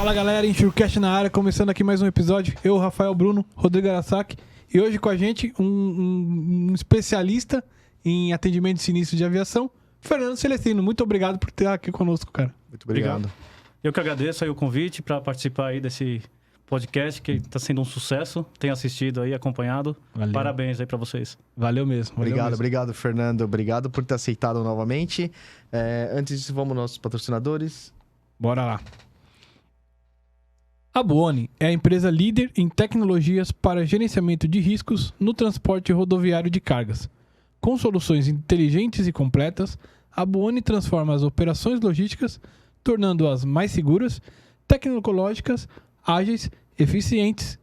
Fala galera, Insurecast na área, começando aqui mais um episódio. Eu, Rafael Bruno, Rodrigo Arasaki, e hoje com a gente um especialista em atendimento de sinistro de aviação, Fernando Celestino. Muito obrigado por estar aqui conosco, cara. Muito obrigado. Eu que agradeço aí o convite para participar aí desse podcast que está sendo um sucesso. Tenho assistido aí, acompanhado. Valeu. Parabéns aí para vocês. Valeu mesmo. Obrigado, Fernando. Obrigado por ter aceitado novamente. Antes disso, vamos aos nossos patrocinadores. Bora lá. A Buoni é a empresa líder em tecnologias para gerenciamento de riscos no transporte rodoviário de cargas. Com soluções inteligentes e completas, a Buoni transforma as operações logísticas, tornando-as mais seguras, tecnológicas, ágeis, eficientes.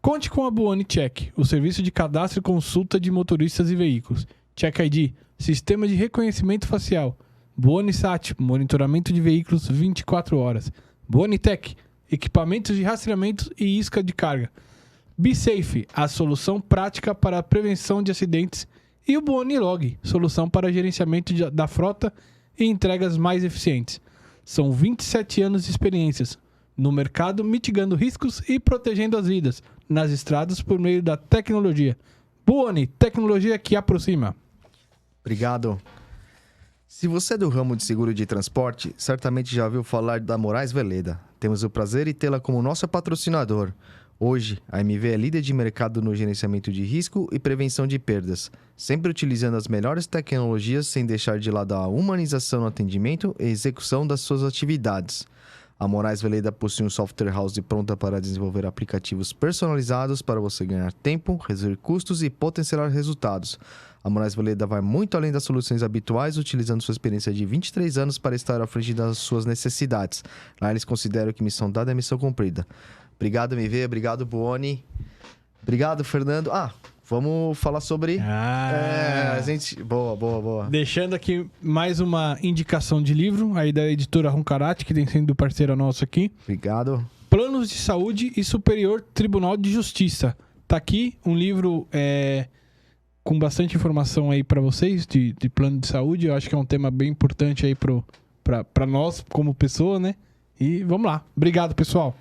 Conte com a Buoni Check, o serviço de cadastro e consulta de motoristas e veículos. Check ID, sistema de reconhecimento facial. Buoni Sat, monitoramento de veículos 24 horas. Buoni Tech, equipamentos de rastreamento e isca de carga. BeSafe, a solução prática para a prevenção de acidentes. E o Buoni Log, solução para gerenciamento da frota e entregas mais eficientes. São 27 anos de experiências no mercado, mitigando riscos e protegendo as vidas nas estradas por meio da tecnologia. Buoni, tecnologia que aproxima. Obrigado. Se você é do ramo de seguro de transporte, certamente já ouviu falar da Moraes Veleda. Temos o prazer de tê-la como nosso patrocinador. Hoje, a MV é líder de mercado no gerenciamento de risco e prevenção de perdas, sempre utilizando as melhores tecnologias sem deixar de lado a humanização no atendimento e execução das suas atividades. A Moraes Veleda possui um software house pronta para desenvolver aplicativos personalizados para você ganhar tempo, reduzir custos e potenciar resultados. A Moraes Veleda vai muito além das soluções habituais, utilizando sua experiência de 23 anos para estar à frente das suas necessidades. Lá eles consideram que missão dada é missão cumprida. Obrigado, MV. Obrigado, Buoni. Obrigado, Fernando. Vamos falar sobre... Boa. Deixando aqui mais uma indicação de livro, aí da editora Roncarate, que tem sido parceira nossa aqui. Obrigado. Planos de Saúde e Superior Tribunal de Justiça. Tá aqui um livro com bastante informação aí para vocês de plano de saúde. Eu acho que é um tema bem importante aí para nós como pessoa, né? E vamos lá. Obrigado, pessoal.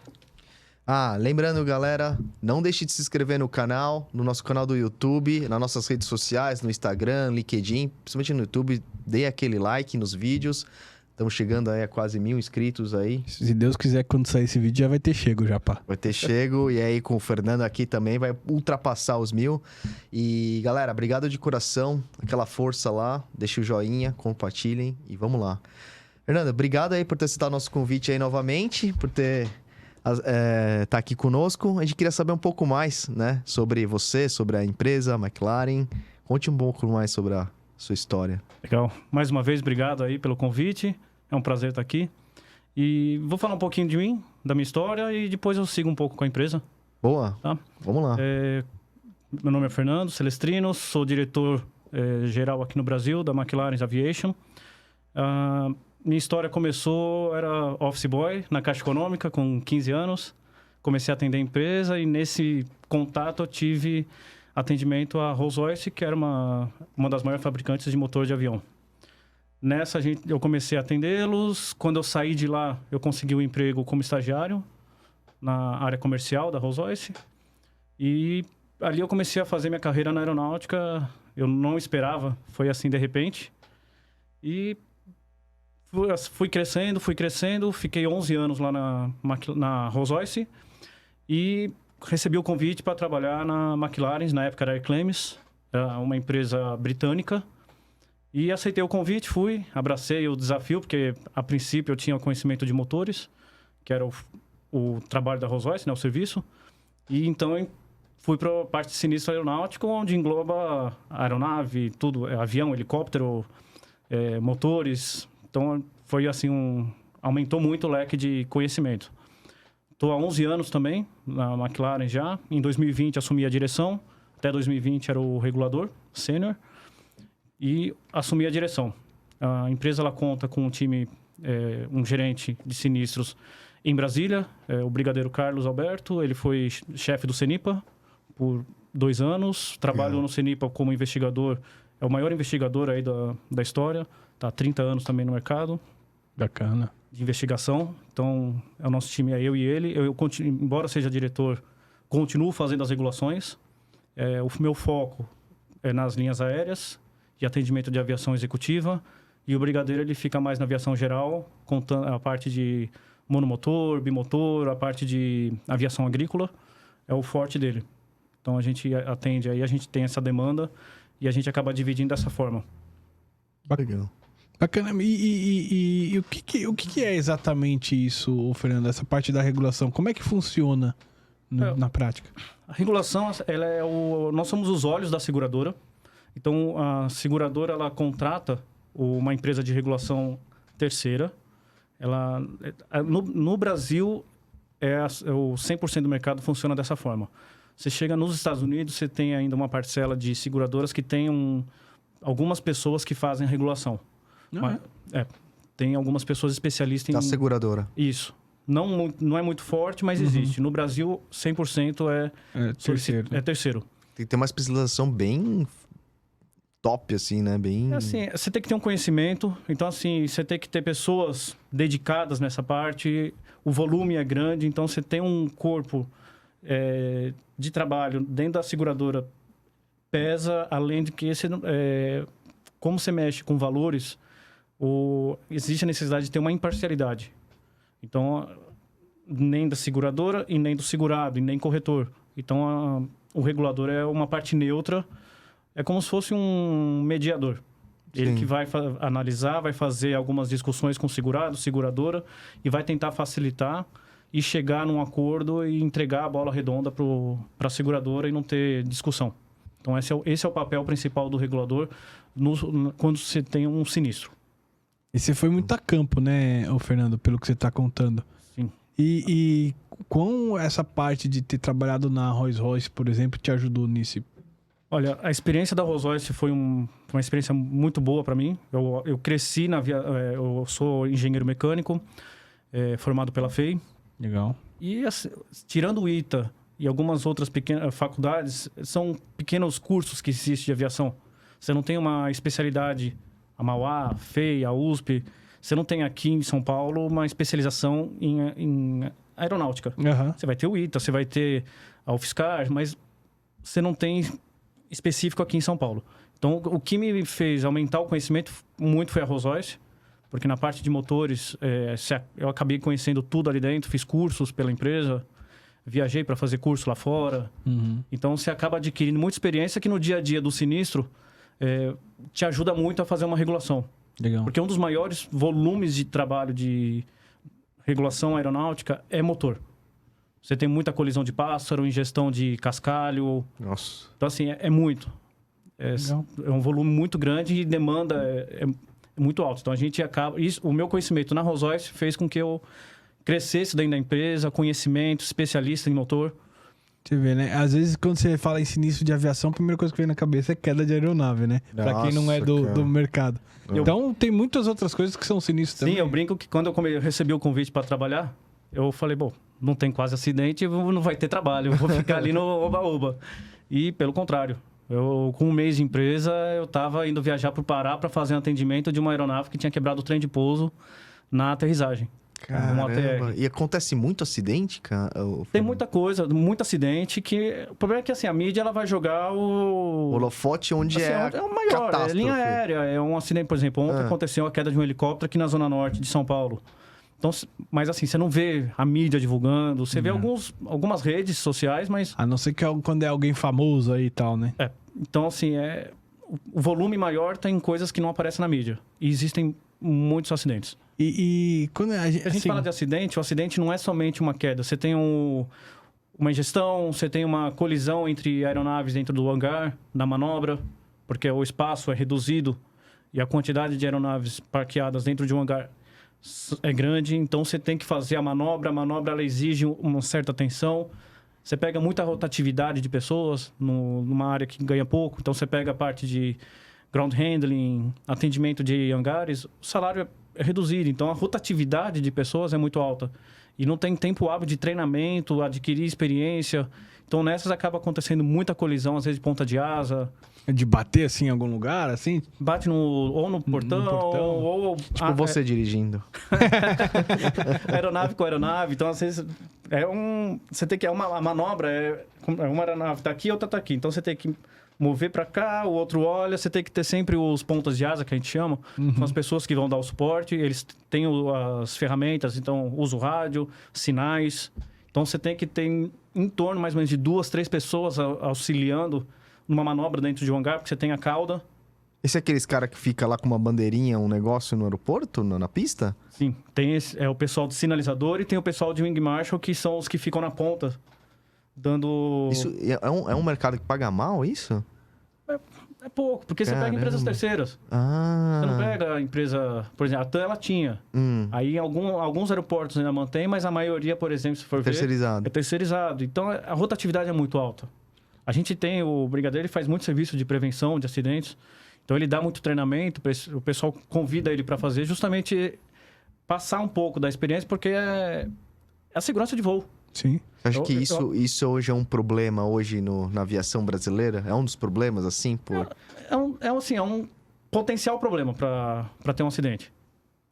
Lembrando, galera, não deixe de se inscrever no canal, no nosso canal do YouTube, nas nossas redes sociais, no Instagram, LinkedIn, principalmente no YouTube. Dê aquele like nos vídeos. Estamos chegando aí a quase 1.000 inscritos aí. Se Deus quiser, quando sair esse vídeo, já vai ter chego já, pá. Vai ter chego, e aí com o Fernando aqui também vai ultrapassar os 1.000. E, galera, obrigado de coração, aquela força lá. Deixe o joinha, compartilhem e vamos lá. Fernando, obrigado aí por ter citado nosso convite aí novamente, por ter... tá aqui conosco. A gente queria saber um pouco mais, né, sobre você, sobre a empresa, a McLaren. Conte um pouco mais sobre a sua história. Legal. Mais uma vez, obrigado aí pelo convite. É um prazer estar aqui. E vou falar um pouquinho de mim, da minha história, e depois eu sigo um pouco com a empresa. Boa. Tá? Vamos lá. Meu nome é Fernando Celestino, sou diretor geral aqui no Brasil, da McLaren Aviation. Minha história começou, era office boy na Caixa Econômica, com 15 anos. Comecei a atender a empresa e nesse contato eu tive atendimento à Rolls-Royce, que era uma das maiores fabricantes de motor de avião. Nessa, eu comecei a atendê-los. Quando eu saí de lá, eu consegui um emprego como estagiário na área comercial da Rolls-Royce. E ali eu comecei a fazer minha carreira na aeronáutica. Eu não esperava, foi assim de repente. E... fui crescendo, fiquei 11 anos lá na Rolls-Royce e recebi o convite para trabalhar na McLaren, na época era Air Clemes, uma empresa britânica. E aceitei o convite, abracei o desafio, porque a princípio eu tinha conhecimento de motores, que era o trabalho da Rolls-Royce, né, o serviço. E então eu fui para a parte de sinistro aeronáutico, onde engloba aeronave, tudo, avião, helicóptero, motores... Então, foi assim, aumentou muito o leque de conhecimento. Estou há 11 anos também na McLaren já. Em 2020, assumi a direção. Até 2020, era o regulador sênior. E assumi a direção. A empresa ela conta com um time, um gerente de sinistros em Brasília, o brigadeiro Carlos Alberto. Ele foi chefe do CENIPA por 2 anos. Trabalhou no CENIPA como investigador. É o maior investigador aí da história. Está há 30 anos também no mercado. Bacana. de investigação. Então, o nosso time é eu e ele. Eu continuo, embora seja diretor, continuo fazendo as regulações. O meu foco é nas linhas aéreas, de atendimento de aviação executiva. E o brigadeiro ele fica mais na aviação geral, contando a parte de monomotor, bimotor, a parte de aviação agrícola. É o forte dele. Então, a gente atende aí, a gente tem essa demanda e a gente acaba dividindo dessa forma. Legal. Bacana. E o que é exatamente isso, Fernando? Essa parte da regulação? Como é que funciona na prática? A regulação, nós somos os olhos da seguradora. Então, a seguradora, ela contrata uma empresa de regulação terceira. No Brasil, o 100% do mercado funciona dessa forma. Você chega nos Estados Unidos, você tem ainda uma parcela de seguradoras que tem algumas pessoas que fazem a regulação. Tem algumas pessoas especialistas em... A seguradora. Isso. Não é muito forte, mas existe. No Brasil, 100% é terceiro. Tem que ter uma especialização bem top, assim, né? Bem... Assim, você tem que ter um conhecimento. Então, assim, você tem que ter pessoas dedicadas nessa parte. O volume é grande, então você tem um corpo de trabalho dentro da seguradora pesa, além de que como você mexe com valores, existe a necessidade de ter uma imparcialidade. Então, nem da seguradora e nem do segurado, e nem corretor. Então, o regulador é uma parte neutra, é como se fosse um mediador. Ele que vai analisar, vai fazer algumas discussões com o segurado, seguradora, e vai tentar facilitar e chegar num acordo e entregar a bola redonda para a seguradora e não ter discussão. Então, esse é o papel principal do regulador quando você tem um sinistro. E você foi muito a campo, né, Fernando, pelo que você está contando. Sim. E com essa parte de ter trabalhado na Rolls-Royce, por exemplo, te ajudou nisso? Olha, a experiência da Rolls-Royce foi uma experiência muito boa para mim. Eu cresci eu sou engenheiro mecânico, formado pela FEI. Legal. E assim, tirando o ITA e algumas outras pequenas faculdades, são pequenos cursos que existem de aviação. Você não tem uma especialidade, a Mauá, a FEI, a USP. Você não tem aqui em São Paulo uma especialização em aeronáutica. Uhum. Você vai ter o ITA, você vai ter a UFSCar, mas você não tem específico aqui em São Paulo. Então, o que me fez aumentar o conhecimento muito foi a Rolls-Royce, porque na parte de motores, eu acabei conhecendo tudo ali dentro, fiz cursos pela empresa, viajei para fazer curso lá fora. Uhum. Então, você acaba adquirindo muita experiência que no dia a dia do sinistro te ajuda muito a fazer uma regulação. Legal. Porque um dos maiores volumes de trabalho de regulação aeronáutica é motor. Você tem muita colisão de pássaro, ingestão de cascalho. Nossa. Então, assim, é muito. É um volume muito grande e demanda é muito alta. Então, a gente acaba... o meu conhecimento na Rolls-Royce fez com que eu crescesse dentro da empresa, conhecimento, especialista em motor. Você vê, né? Às vezes, quando você fala em sinistro de aviação, a primeira coisa que vem na cabeça é queda de aeronave, né? Pra quem não é do mercado. Então, tem muitas outras coisas que são sinistros também. Sim, eu brinco que quando eu recebi o convite para trabalhar, eu falei, bom, não tem quase acidente, não vai ter trabalho, eu vou ficar ali no oba-oba. E, pelo contrário, com um mês de empresa, eu estava indo viajar para o Pará para fazer um atendimento de uma aeronave que tinha quebrado o trem de pouso na aterrissagem. Caramba. E acontece muito acidente, cara? Tem muita coisa, muito acidente, que... O problema é que assim, a mídia ela vai jogar o holofote onde assim, é o maior, catástrofe. linha aérea. É um acidente, por exemplo, ontem aconteceu a queda de um helicóptero aqui na zona norte de São Paulo. Então, mas assim, você não vê a mídia divulgando, você vê algumas redes sociais, mas... A não ser que quando é alguém famoso aí e tal, né? Então, assim, o volume maior tem coisas que não aparecem na mídia. E existem muitos acidentes. E quando a gente assim... fala de acidente, o acidente não é somente uma queda. Você tem uma ingestão, você tem uma colisão entre aeronaves dentro do hangar, na manobra, porque o espaço é reduzido e a quantidade de aeronaves parqueadas dentro de um hangar é grande, então você tem que fazer a manobra ela exige uma certa atenção. Você pega muita rotatividade de pessoas numa área que ganha pouco, então você pega a parte de ground handling, atendimento de hangares, o salário é reduzido, então a rotatividade de pessoas é muito alta. e não tem tempo hábil de treinamento, adquirir experiência. Então, nessas acaba acontecendo muita colisão, às vezes de ponta de asa. De bater assim em algum lugar, assim? Bate ou no portão, ou... Tipo você dirigindo. Aeronave com aeronave. Então, às vezes, você tem que... É uma manobra, uma aeronave tá aqui, outra tá aqui. Então, você tem que mover para cá, o outro olha. Você tem que ter sempre os pontas de asa, que a gente chama. São as pessoas que vão dar o suporte. Eles têm as ferramentas, então, usa o rádio, sinais. Então, você tem que ter em torno, mais ou menos, de 2, 3 pessoas auxiliando numa manobra dentro de um hangar, porque você tem a cauda. Esse é aqueles cara que fica lá com uma bandeirinha, um negócio no aeroporto, na pista? Sim, tem o pessoal de sinalizador e tem o pessoal de wing marshal, que são os que ficam na ponta, dando... Isso é um mercado que paga mal, isso? É pouco, porque você pega empresas terceiras. Ah. Você não pega a empresa... Por exemplo, a TAM, ela tinha. Aí, alguns aeroportos ainda mantém, mas a maioria, por exemplo, se for ver... Terceirizado. É terceirizado. Então, a rotatividade é muito alta. A gente tem... O Brigadeiro, ele faz muito serviço de prevenção de acidentes. Então, ele dá muito treinamento. O pessoal convida ele para fazer justamente passar um pouco da experiência, porque é a segurança de voo. Sim. Você acha que isso hoje é um problema hoje na aviação brasileira? É um dos problemas, assim, por... É um potencial problema para ter um acidente.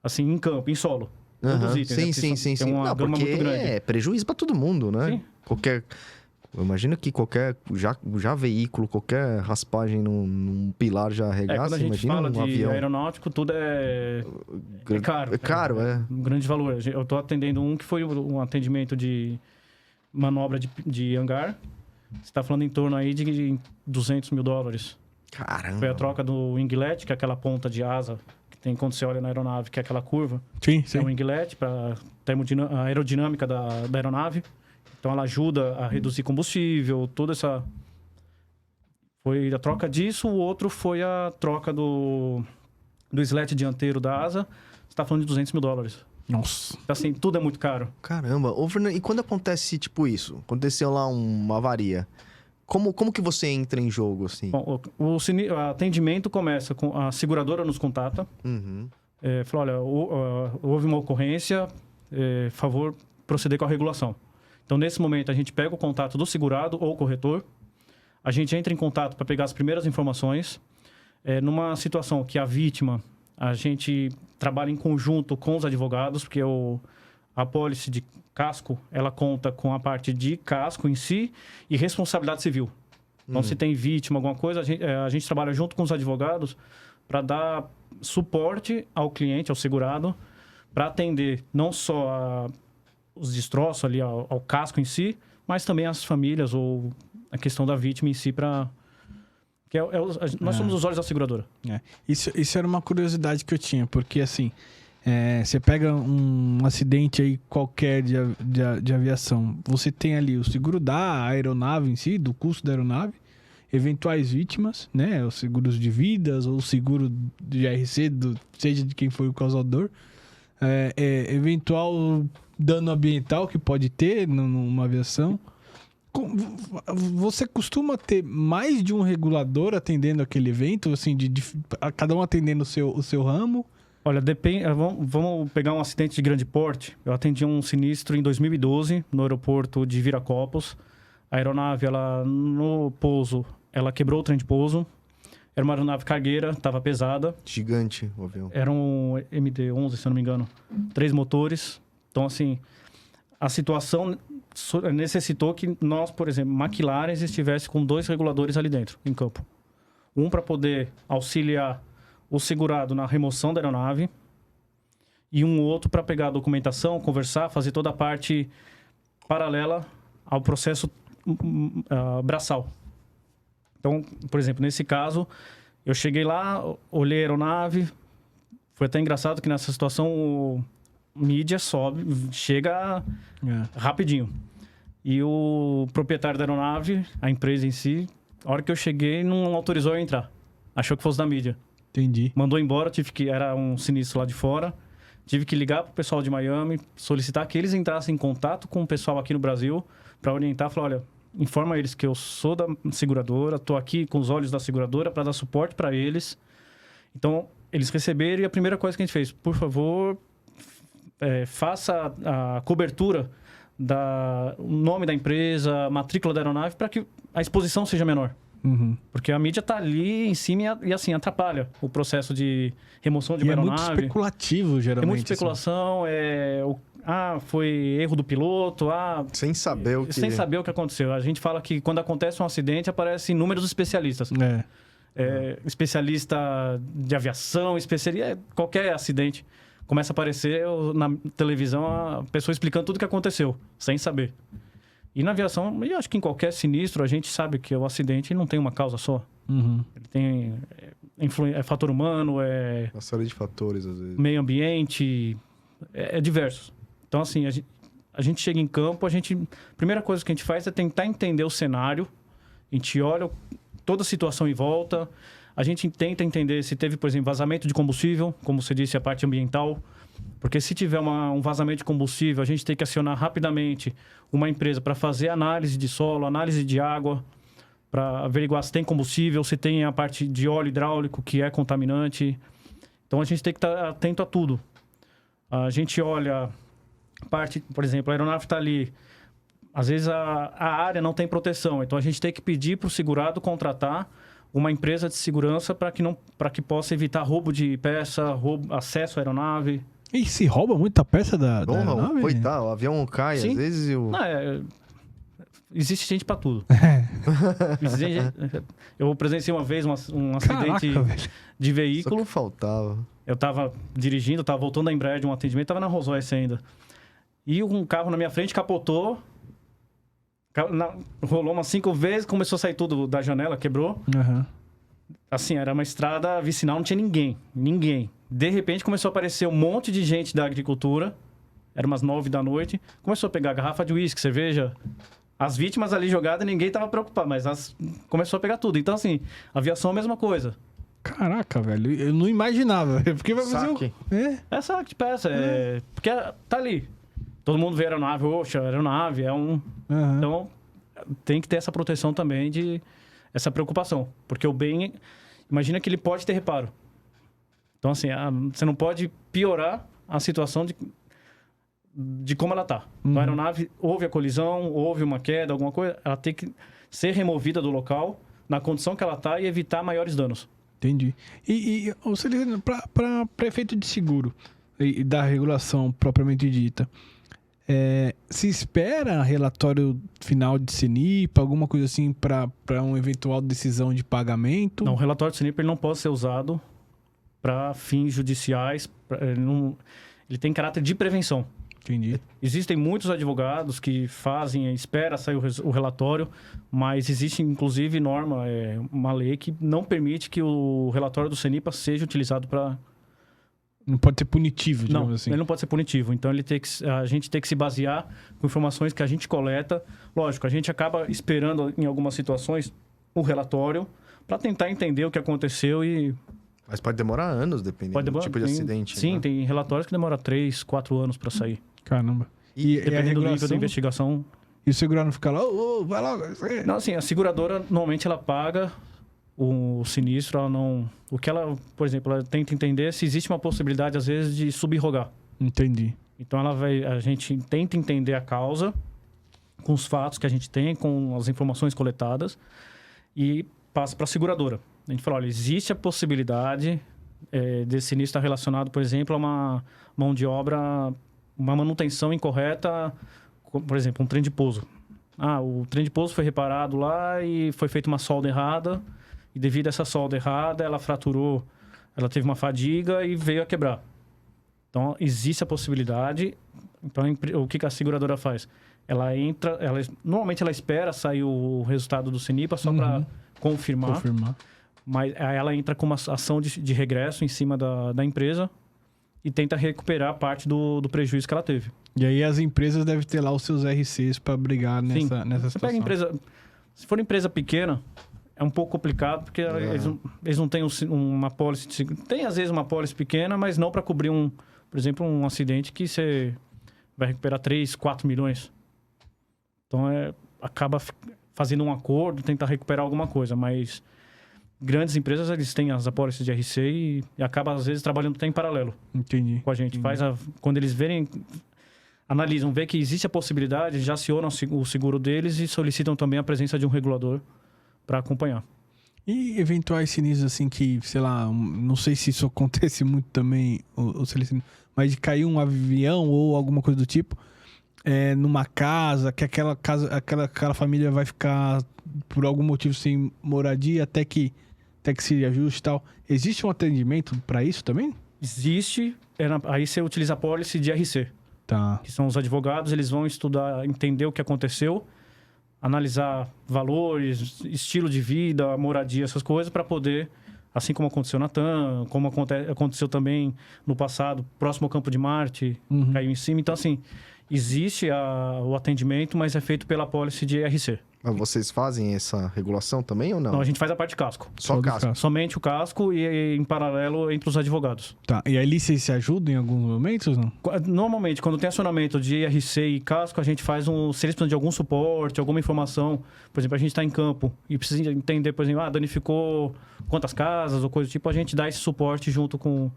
Assim, em campo, em solo. Sim. Tem uma gama muito grande. É prejuízo para todo mundo, né? Sim. Eu imagino que qualquer veículo, qualquer raspagem num pilar já arregaça. Quando a gente imagina fala um de avião. aeronáutico, tudo é caro. É caro, é. Um grande valor. Eu estou atendendo que foi um atendimento de manobra de hangar. Você está falando em torno aí de $200 mil. Caramba. Foi a troca do winglet, que é aquela ponta de asa que tem quando você olha na aeronave, que é aquela curva. Sim. É o winglet para a aerodinâmica da aeronave. Então, ela ajuda a reduzir combustível, toda essa... Foi a troca disso. O outro foi a troca do slat dianteiro da asa. Você está falando de $200 mil. Nossa. Então, assim, tudo é muito caro. Caramba. Ô, Fernando, e quando acontece, tipo, isso? Aconteceu lá uma avaria. Como que você entra em jogo, assim? Bom, o atendimento começa com a seguradora nos contata. Fala, olha, houve uma ocorrência, favor proceder com a regulação. Então, nesse momento, a gente pega o contato do segurado ou corretor, a gente entra em contato para pegar as primeiras informações. Numa situação que a vítima, a gente trabalha em conjunto com os advogados, porque a apólice de casco, ela conta com a parte de casco em si e responsabilidade civil. Então, se tem vítima, alguma coisa, a gente trabalha junto com os advogados para dar suporte ao cliente, ao segurado, para atender não só os destroços ali ao casco em si, mas também as famílias ou a questão da vítima em si nós somos os olhos da seguradora. Isso era uma curiosidade que eu tinha, porque assim, você pega um acidente aí qualquer de aviação, você tem ali o seguro da aeronave em si, do custo da aeronave, eventuais vítimas, né, os seguros de vidas ou o seguro de IRC, seja de quem foi o causador, eventual dano ambiental que pode ter numa aviação. Você costuma ter mais de um regulador atendendo aquele evento, assim, cada um atendendo o seu ramo? Olha, depende. Vamos pegar um acidente de grande porte. Eu atendi um sinistro em 2012 no aeroporto de Viracopos. A aeronave, no pouso, ela quebrou o trem de pouso. Era uma aeronave cargueira, estava pesada. Gigante o avião. Era um MD-11, se eu não me engano. 3 motores. Então, assim, a situação necessitou que nós, por exemplo, McLaren, estivesse com 2 reguladores ali dentro, em campo. Um para poder auxiliar o segurado na remoção da aeronave e um outro para pegar a documentação, conversar, fazer toda a parte paralela ao processo braçal. Então, por exemplo, nesse caso, eu cheguei lá, olhei a aeronave, foi até engraçado que nessa situação mídia chega rapidinho. E o proprietário da aeronave, a empresa em si, a hora que eu cheguei, não autorizou eu entrar. Achou que fosse da mídia. Entendi. Mandou embora, era um sinistro lá de fora. Tive que ligar pro pessoal de Miami, solicitar que eles entrassem em contato com o pessoal aqui no Brasil para orientar, falar, olha, informa eles que eu sou da seguradora, tô aqui com os olhos da seguradora para dar suporte para eles. Então, eles receberam e a primeira coisa que a gente fez, por favor, faça a cobertura o nome da empresa, a matrícula da aeronave, para que a exposição seja menor. Uhum. Porque a mídia está ali em cima e assim, atrapalha o processo de remoção de uma aeronave. É muito especulativo, geralmente. É muita especulação, foi erro do piloto, Sem saber o que aconteceu. A gente fala que quando acontece um acidente, aparecem inúmeros especialistas. Especialista de aviação, qualquer acidente. Começa a aparecer na televisão a pessoa explicando tudo o que aconteceu, sem saber. E na aviação, eu acho que em qualquer sinistro, a gente sabe que o acidente não tem uma causa só. Uhum. Ele tem fator humano, uma série de fatores, às vezes. Meio ambiente, é diversos. Então, assim, a gente chega em campo, a primeira coisa que a gente faz é tentar entender o cenário. A gente olha toda a situação em volta. A gente tenta entender se teve, por exemplo, vazamento de combustível, como você disse, a parte ambiental. Porque se tiver um vazamento de combustível, a gente tem que acionar rapidamente uma empresa para fazer análise de solo, análise de água, para averiguar se tem combustível, se tem a parte de óleo hidráulico, que é contaminante. Então, a gente tem que estar atento a tudo. A gente olha parte, por exemplo, a aeronave está ali. Às vezes, a área não tem proteção. Então, a gente tem que pedir para o segurado contratar uma empresa de segurança para que possa evitar roubo de peça, acesso à aeronave. E se rouba muita peça da aeronave? Coitado, o avião cai, Sim. às vezes... Existe gente para tudo. Eu presenciei uma vez um acidente de veículo. Só que faltava. Eu estava dirigindo, estava voltando da Embraer de um atendimento, estava na Rolls-Royce ainda. E um carro na minha frente capotou, rolou umas 5 vezes, começou a sair tudo da janela, quebrou. Uhum. Assim, era uma estrada vicinal, não tinha ninguém. De repente começou a aparecer um monte de gente da agricultura, era umas 9 da noite, começou a pegar garrafa de uísque, cerveja. As vítimas ali jogadas, ninguém estava preocupado, mas começou a pegar tudo. Então, assim, aviação é a mesma coisa. Caraca, velho, eu não imaginava. Porque vai fazer Saque. É saque de peça, porque tá ali. Todo mundo vê aeronave, aeronave, Uhum. Então, tem que ter essa proteção também, essa preocupação. Porque o bem, imagina que ele pode ter reparo. Então, assim, você não pode piorar a situação de como ela está. Então, a aeronave, houve a colisão, houve uma queda, alguma coisa, ela tem que ser removida do local, na condição que ela está, e evitar maiores danos. Entendi. E para prefeito de seguro e da regulação propriamente dita, se espera relatório final de CENIPA, alguma coisa assim, para uma eventual decisão de pagamento? Não, o relatório de CENIPA ele não pode ser usado para fins judiciais. Ele tem caráter de prevenção. Entendi. Existem muitos advogados que espera sair o relatório, mas existe inclusive uma lei que não permite que o relatório do CENIPA seja utilizado para... Não pode ser punitivo, digamos assim. Ele não pode ser punitivo. Então, a gente tem que se basear com informações que a gente coleta. Lógico, a gente acaba esperando, em algumas situações, o relatório para tentar entender o que aconteceu e... Mas pode demorar anos, dependendo do tipo de acidente. Sim, né? tem relatórios que demoram 3, 4 anos para sair. Caramba. E dependendo do nível da investigação... E o segurado não fica lá, vai logo. Não, assim, a seguradora, normalmente, ela paga o sinistro, ela não... O que ela, por exemplo, ela tenta entender se existe uma possibilidade, às vezes, de subrrogar. Entendi. Então, a gente tenta entender a causa com os fatos que a gente tem, com as informações coletadas e passa para a seguradora. A gente fala, olha, existe a possibilidade desse sinistro estar relacionado, por exemplo, a uma mão de obra, uma manutenção incorreta, por exemplo, um trem de pouso. O trem de pouso foi reparado lá e foi feita uma solda errada, e devido a essa solda errada, ela fraturou, ela teve uma fadiga e veio a quebrar. Então, existe a possibilidade. Então, o que a seguradora faz? Normalmente ela espera sair o resultado do CENIPA só para confirmar. Mas ela entra com uma ação de regresso em cima da empresa e tenta recuperar parte do prejuízo que ela teve. E aí as empresas devem ter lá os seus RCs para brigar nessa Você situação. pega empresa... Se for empresa pequena, é um pouco complicado, porque eles não têm uma pólice de seguro. Tem, às vezes, uma pólice pequena, mas não para cobrir, por exemplo, um acidente que você vai recuperar 3, 4 milhões. Então, acaba fazendo um acordo, tentar recuperar alguma coisa, mas... grandes empresas, eles têm as apólices de RC e acaba, às vezes, trabalhando até em paralelo Entendi. com a gente. Quando eles analisam, vê que existe a possibilidade, já acionam o seguro deles e solicitam também a presença de um regulador para acompanhar. E eventuais sinistros, assim, que, sei lá, não sei se isso acontece muito também, o Celestino, mas de cair um avião ou alguma coisa do tipo, numa casa, que aquela família vai ficar, por algum motivo, sem moradia, até que se ajuste e tal. Existe um atendimento para isso também? Existe, aí você utiliza a apólice de RC. Tá. Que são os advogados, eles vão estudar, entender o que aconteceu, analisar valores, estilo de vida, moradia, essas coisas, para poder, assim como aconteceu na TAM, como aconteceu também no passado, próximo ao Campo de Marte, caiu em cima. Então, assim, existe o atendimento, mas é feito pela apólice de RC. Mas vocês fazem essa regulação também ou não? Não, a gente faz a parte de casco. Só casco. Somente o casco e em paralelo entre os advogados. Tá. E aí vocês se ajudam em alguns momentos, não? Normalmente, quando tem acionamento de IRC e casco, a gente faz se eles precisam de algum suporte, alguma informação. Por exemplo, a gente está em campo e precisa entender, por exemplo, danificou quantas casas ou coisa do tipo, a gente dá esse suporte junto com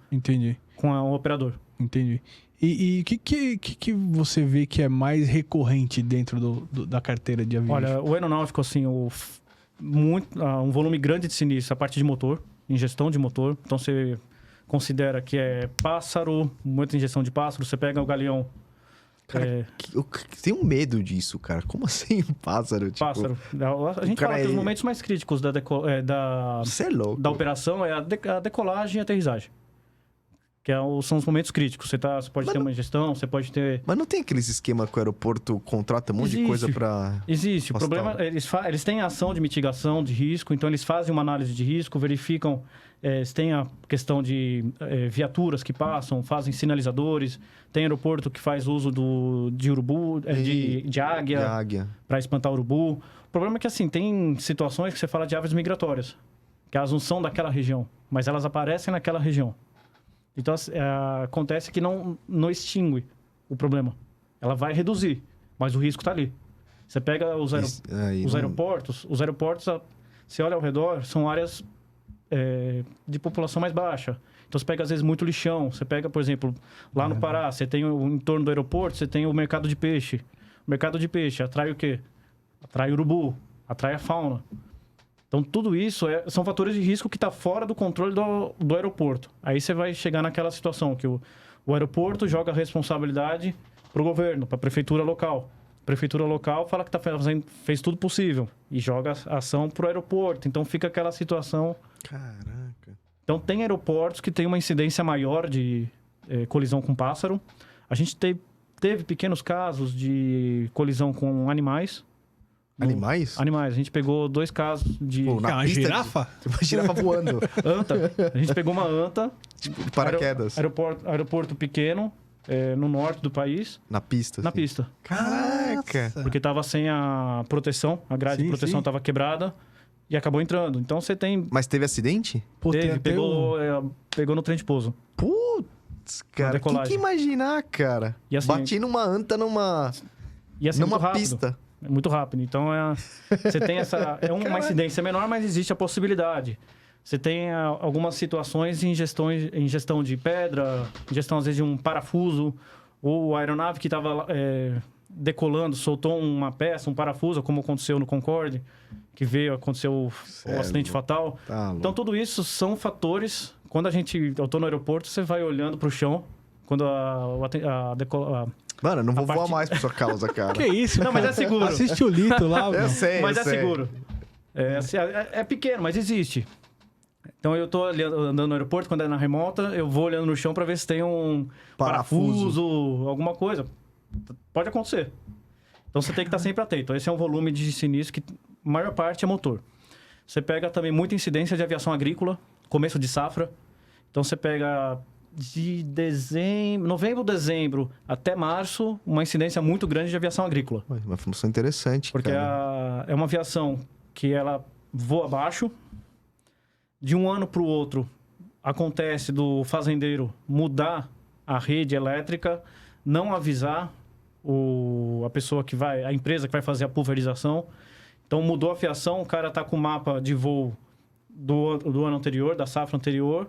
o operador. Entendi. E o que você vê que é mais recorrente dentro da carteira de avião? Olha, o aeronáutico, assim, um volume grande de sinistro, a parte de motor, ingestão de motor. Então, você considera que é pássaro, muita ingestão de pássaro. Você pega o galeão... Cara, eu tenho medo disso, cara. Como assim um pássaro? Tipo, pássaro. A gente fala que os momentos mais críticos Você é louco. da operação é a decolagem e a aterrissagem. Que são os momentos críticos. Você pode ter uma ingestão, você pode ter... Mas não tem aqueles esquema que o aeroporto contrata um monte de coisa pra... Existe. O problema, eles têm ação de mitigação de risco, então eles fazem uma análise de risco, verificam, eles têm a questão de viaturas que passam, fazem sinalizadores, tem aeroporto que faz uso de urubu, de águia. Para espantar urubu. O problema é que, assim, tem situações que você fala de aves migratórias, que elas não são daquela região, mas elas aparecem naquela região. Então, acontece que não extingue o problema. Ela vai reduzir, mas o risco está ali. Você pega os aeroportos, você olha ao redor, são áreas de população mais baixa. Então, você pega, às vezes, muito lixão. Você pega, por exemplo, lá no Pará, você tem em torno do aeroporto, você tem o mercado de peixe. O mercado de peixe atrai o quê? Atrai urubu, atrai a fauna. Então, tudo isso são fatores de risco que está fora do controle do aeroporto. Aí você vai chegar naquela situação que o aeroporto joga a responsabilidade para o governo, para a prefeitura local. A prefeitura local fala que fez tudo possível e joga a ação para o aeroporto. Então, fica aquela situação... Caraca. Então, tem aeroportos que têm uma incidência maior de colisão com pássaro. A gente teve pequenos casos de colisão com animais. Animais? Animais. A gente pegou 2 casos de... Uma girafa? Uma girafa voando. Anta. A gente pegou uma anta. Tipo, de paraquedas. Aeroporto pequeno, no norte do país. Na pista? Na pista. Caraca! Porque tava sem a proteção. A grade de proteção tava quebrada. E acabou entrando. Então, você tem... Mas teve acidente? Pô, pegou no trem de pouso. Putz, cara. Quem que imaginar, cara? E assim, bati numa anta numa pista. É muito rápido. Então, você tem essa... É uma incidência menor, mas existe a possibilidade. Você tem algumas situações em ingestão de pedra, ingestão, às vezes, de um parafuso, ou a aeronave que estava decolando, soltou uma peça, um parafuso, como aconteceu no Concorde, que aconteceu o acidente fatal. Tá, então, tudo isso são fatores... Quando eu estou no aeroporto, você vai olhando para o chão, quando Mano, não vou voar mais por sua causa, cara. Que isso, não, mas é seguro. Assiste o Lito lá. Eu sei, mas eu sei. Seguro. É pequeno, mas existe. Então, eu tô andando no aeroporto, quando é na remota, eu vou olhando no chão para ver se tem um parafuso, alguma coisa. Pode acontecer. Então, você tem que estar sempre atento. Esse é um volume de sinistro que, a maior parte, é motor. Você pega também muita incidência de aviação agrícola, começo de safra. Então, você pega... de novembro, dezembro até março, uma incidência muito grande de aviação agrícola. Uma função interessante, porque cara. É uma aviação que ela voa abaixo. De um ano para o outro, acontece do fazendeiro mudar a rede elétrica, não avisar a empresa que vai fazer a pulverização. Então, mudou a fiação, o cara está com o mapa de voo do ano anterior, da safra anterior,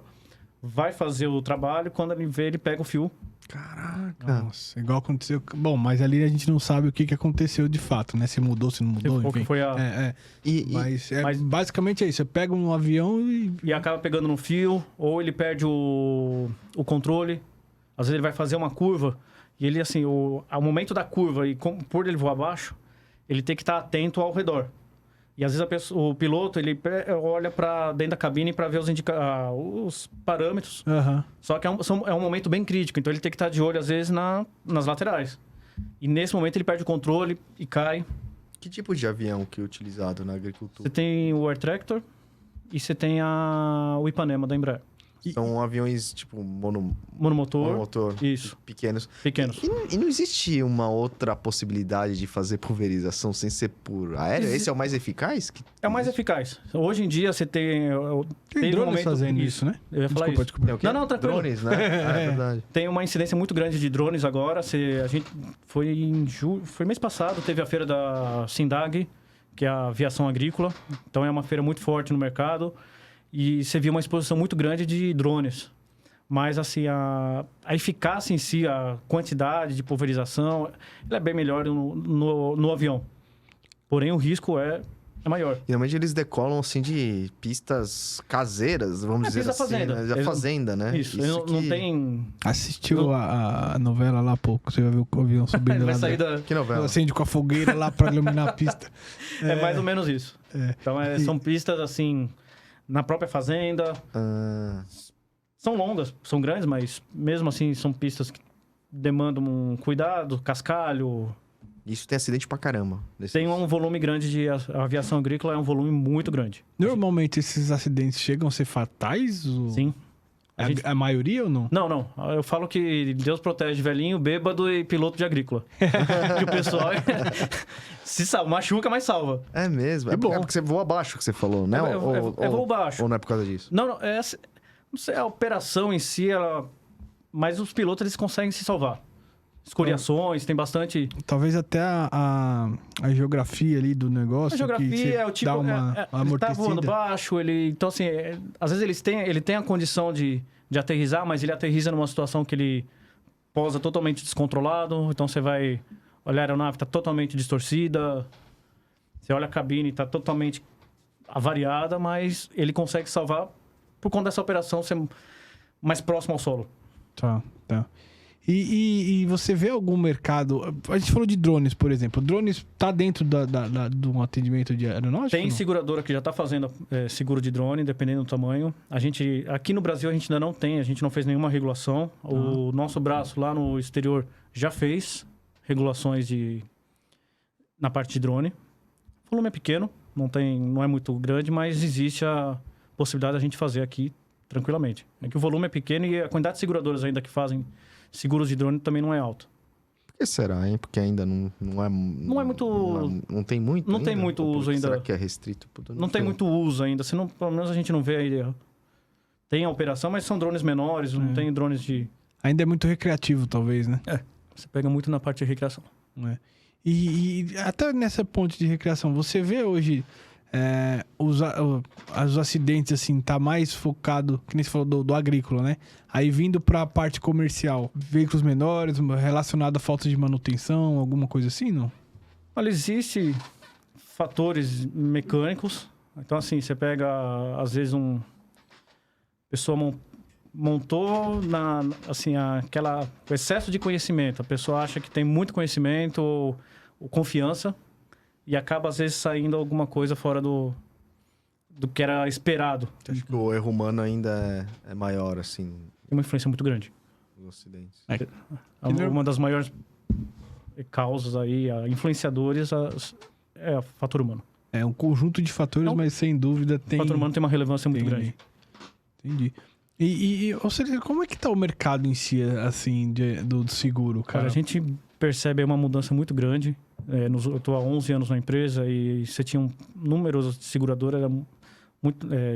vai fazer o trabalho, quando ele vê, ele pega o fio. Caraca. Nossa, igual aconteceu. Bom, mas ali a gente não sabe o que aconteceu de fato, né? Se mudou, se não mudou, Qual que enfim. foi a... Mas basicamente é isso. Você pega um avião E acaba pegando no fio, ou ele perde o controle. Às vezes ele vai fazer uma curva, e ele, assim, ao momento da curva, e por ele voar abaixo, ele tem que estar atento ao redor. E às vezes o piloto, ele olha para dentro da cabine para ver os parâmetros. Aham. Só que é um momento bem crítico, então ele tem que estar de olho, às vezes, nas laterais. E nesse momento ele perde o controle e cai. Que tipo de avião que é utilizado na Você agricultura? tem o Air Tractor e você tem o Ipanema da Embraer. São aviões, tipo, Monomotor. monomotor. Isso. Pequenos. Pequenos. E não existe uma outra possibilidade de fazer pulverização sem ser por aéreo? Esse é o mais eficaz? É o mais eficaz. Hoje em dia você tem... Tem teve um drones momento- fazendo isso, né? Eu ia falar Desculpa, isso. desculpa. É o quê? Não, tranquilo. Drones, né? É verdade. Tem uma incidência muito grande de drones agora. A gente foi em julho, foi mês passado, teve a feira da Sindag, que é a aviação agrícola. Então é uma feira muito forte no mercado. E você viu uma exposição muito grande de drones. Mas, assim, a eficácia em si, a quantidade de pulverização, ela é bem melhor no avião. Porém, o risco é maior. Geralmente eles decolam, assim, de pistas caseiras, vamos dizer pista assim. fazenda. Né? Da Eles- fazenda, né? Isso, ele não tem... Assistiu a novela lá há pouco. Você vai ver o avião subindo Ele vai lá. sair da... Que novela? Acende com a fogueira lá pra iluminar a pista. É mais ou menos isso. É. Então, são pistas, assim, na própria fazenda. Ah, São longas, são grandes, mas mesmo assim são pistas que demandam um cuidado, cascalho. isso tem acidente pra caramba. Tem um volume grande de... A aviação agrícola é um volume muito grande. Normalmente esses acidentes chegam a ser fatais? Ou... Sim. A maioria ou não? Não. Eu falo que Deus protege velhinho, bêbado e piloto de agrícola. Que o pessoal se salva, machuca, mas salva. É mesmo. Que bom. É porque você voa abaixo que você falou, né? É voo baixo. Ou não é por causa disso? Não sei a operação em si, mas os pilotos eles conseguem se salvar. Escoriações, tem bastante... Talvez até a geografia ali do negócio. A que geografia você é o tipo... dá uma ele tá amortecida. voando baixo, então assim, às vezes ele tem a condição de aterrissar, mas ele aterrissa numa situação que ele pousa totalmente descontrolado, então você vai olhar a aeronave, está totalmente distorcida, você olha a cabine, está totalmente avariada, mas ele consegue salvar por conta dessa operação ser mais próximo ao solo. Tá. E você vê algum mercado... A gente falou de drones, por exemplo. Drones tá dentro do atendimento de aeronáutica? Tem ou não? seguradora que já está fazendo seguro de drone, dependendo do tamanho. Aqui no Brasil a gente ainda não tem, a gente não fez nenhuma regulação. O nosso braço lá no exterior já fez regulações na parte de drone. O volume é pequeno, não é muito grande, mas existe a possibilidade da gente fazer aqui tranquilamente. É que o volume é pequeno e a quantidade de seguradoras ainda que fazem seguros de drone também não é alta. Por que será, hein? Porque ainda não é... Não é muito... Não tem muito Não ainda? tem muito Ou uso ainda. Será que é restrito? Não tem muito uso ainda. Pelo menos a gente não vê aí. Tem a operação, mas são drones menores, não tem drones de... Ainda é muito recreativo, talvez, né? Você pega muito na parte de recreação. E até nessa ponte de recreação, você vê hoje os acidentes, assim, tá mais focado, que nem você falou, do agrícola, né? Aí vindo pra parte comercial, veículos menores, relacionado à falta de manutenção, alguma coisa assim, não? Olha, existe fatores mecânicos. Então, assim, você pega, às vezes, a pessoa montou o excesso de conhecimento. A pessoa acha que tem muito conhecimento ou confiança e acaba, às vezes, saindo alguma coisa fora do que era esperado. Acho que o erro humano ainda é maior, assim, Tem uma influência muito grande. nos acidentes. Uma das maiores causas aí, influenciadores, é o fator humano. É um conjunto de fatores, mas sem dúvida tem... O fator humano tem uma relevância muito grande. Entendi. Ou seja, como é que tá o mercado em si, assim, do seguro, cara? Cara, a gente percebe uma mudança muito grande. Eu estou há 11 anos na empresa e você tinha números de seguradoras,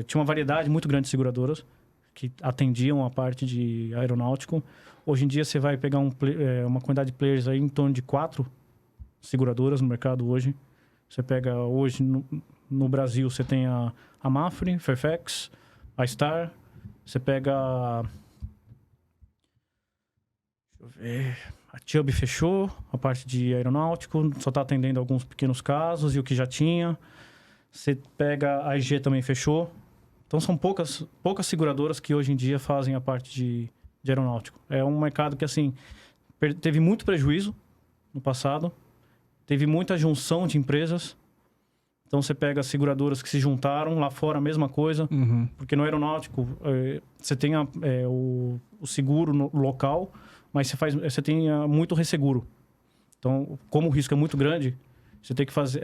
tinha uma variedade muito grande de seguradoras que atendiam a parte de aeronáutico. Hoje em dia você vai pegar uma quantidade de players aí em torno de 4 seguradoras no mercado hoje. Você pega hoje no Brasil, você tem a Mafre, Fairfax, a Star, você pega deixa eu ver, a Chubb fechou, a parte de aeronáutico, só está atendendo alguns pequenos casos e o que já tinha. Você pega a IG também fechou. Então são poucas seguradoras que hoje em dia fazem a parte de aeronáutico. É um mercado que, assim, teve muito prejuízo no passado, teve muita junção de empresas. Então você pega as seguradoras que se juntaram, lá fora a mesma coisa, porque no aeronáutico você tem o seguro local, mas você tem muito resseguro. Então, como o risco é muito grande, você tem que fazer...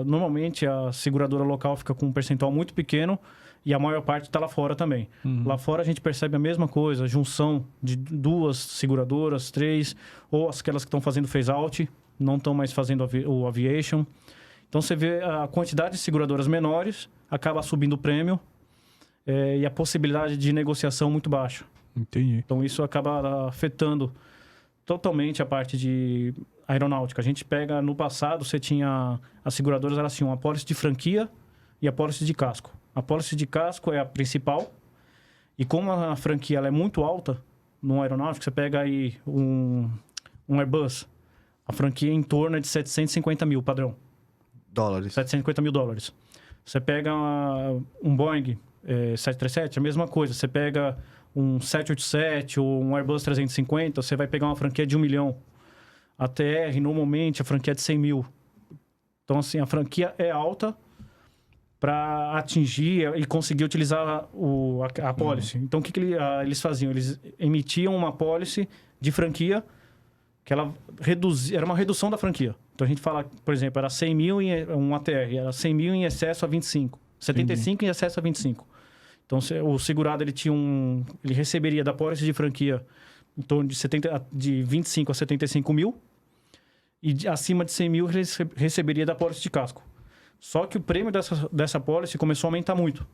normalmente a seguradora local fica com um percentual muito pequeno e a maior parte está lá fora também. Lá fora a gente percebe a mesma coisa, a junção de 2 seguradoras, 3, ou aquelas que estão fazendo phase-out, não estão mais fazendo o aviation. Então você vê a quantidade de seguradoras menores, acaba subindo o prêmio e a possibilidade de negociação muito baixa. Entendi. Então isso acaba afetando totalmente a parte de aeronáutica. A gente pega, no passado, você tinha... As seguradoras, elas tinham a pólice de franquia e a pólice de casco. A pólice de casco é a principal. E como a franquia ela é muito alta no aeronáutico, você pega aí um Airbus, a franquia em torno de 750 mil, padrão. Dólares. 750 mil dólares. Você pega um Boeing 737, a mesma coisa. Você pega um 787 ou um Airbus 350, você vai pegar uma franquia de 1 milhão. A TR, normalmente, a franquia é de 100 mil. Então, assim, a franquia é alta para atingir e conseguir utilizar a pólice. Então, o que eles faziam? Eles emitiam uma pólice de franquia que ela era uma redução da franquia. Então, a gente fala, por exemplo, era 100 mil em um ATR, era 100 mil em excesso a 25. 75 em excesso a 25. Então, o segurado, ele receberia da pólice de franquia em torno de 25 a 75 mil. E acima de 100 mil, ele receberia da pólice de casco. Só que o prêmio dessa pólice começou a aumentar muito.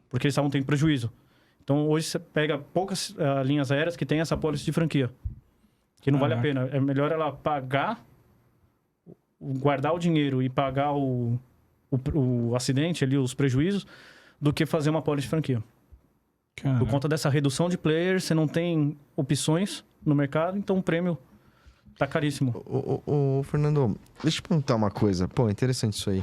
Porque eles estavam tendo prejuízo. Então, hoje você pega poucas linhas aéreas que têm essa pólice de franquia. Que não vale a pena. É melhor ela pagar, guardar o dinheiro e pagar o acidente ali, os prejuízos, do que fazer uma pólice de franquia. Por conta dessa redução de players, você não tem opções no mercado, então o prêmio tá caríssimo. Ô, Fernando, deixa eu perguntar uma coisa. Pô, interessante isso aí.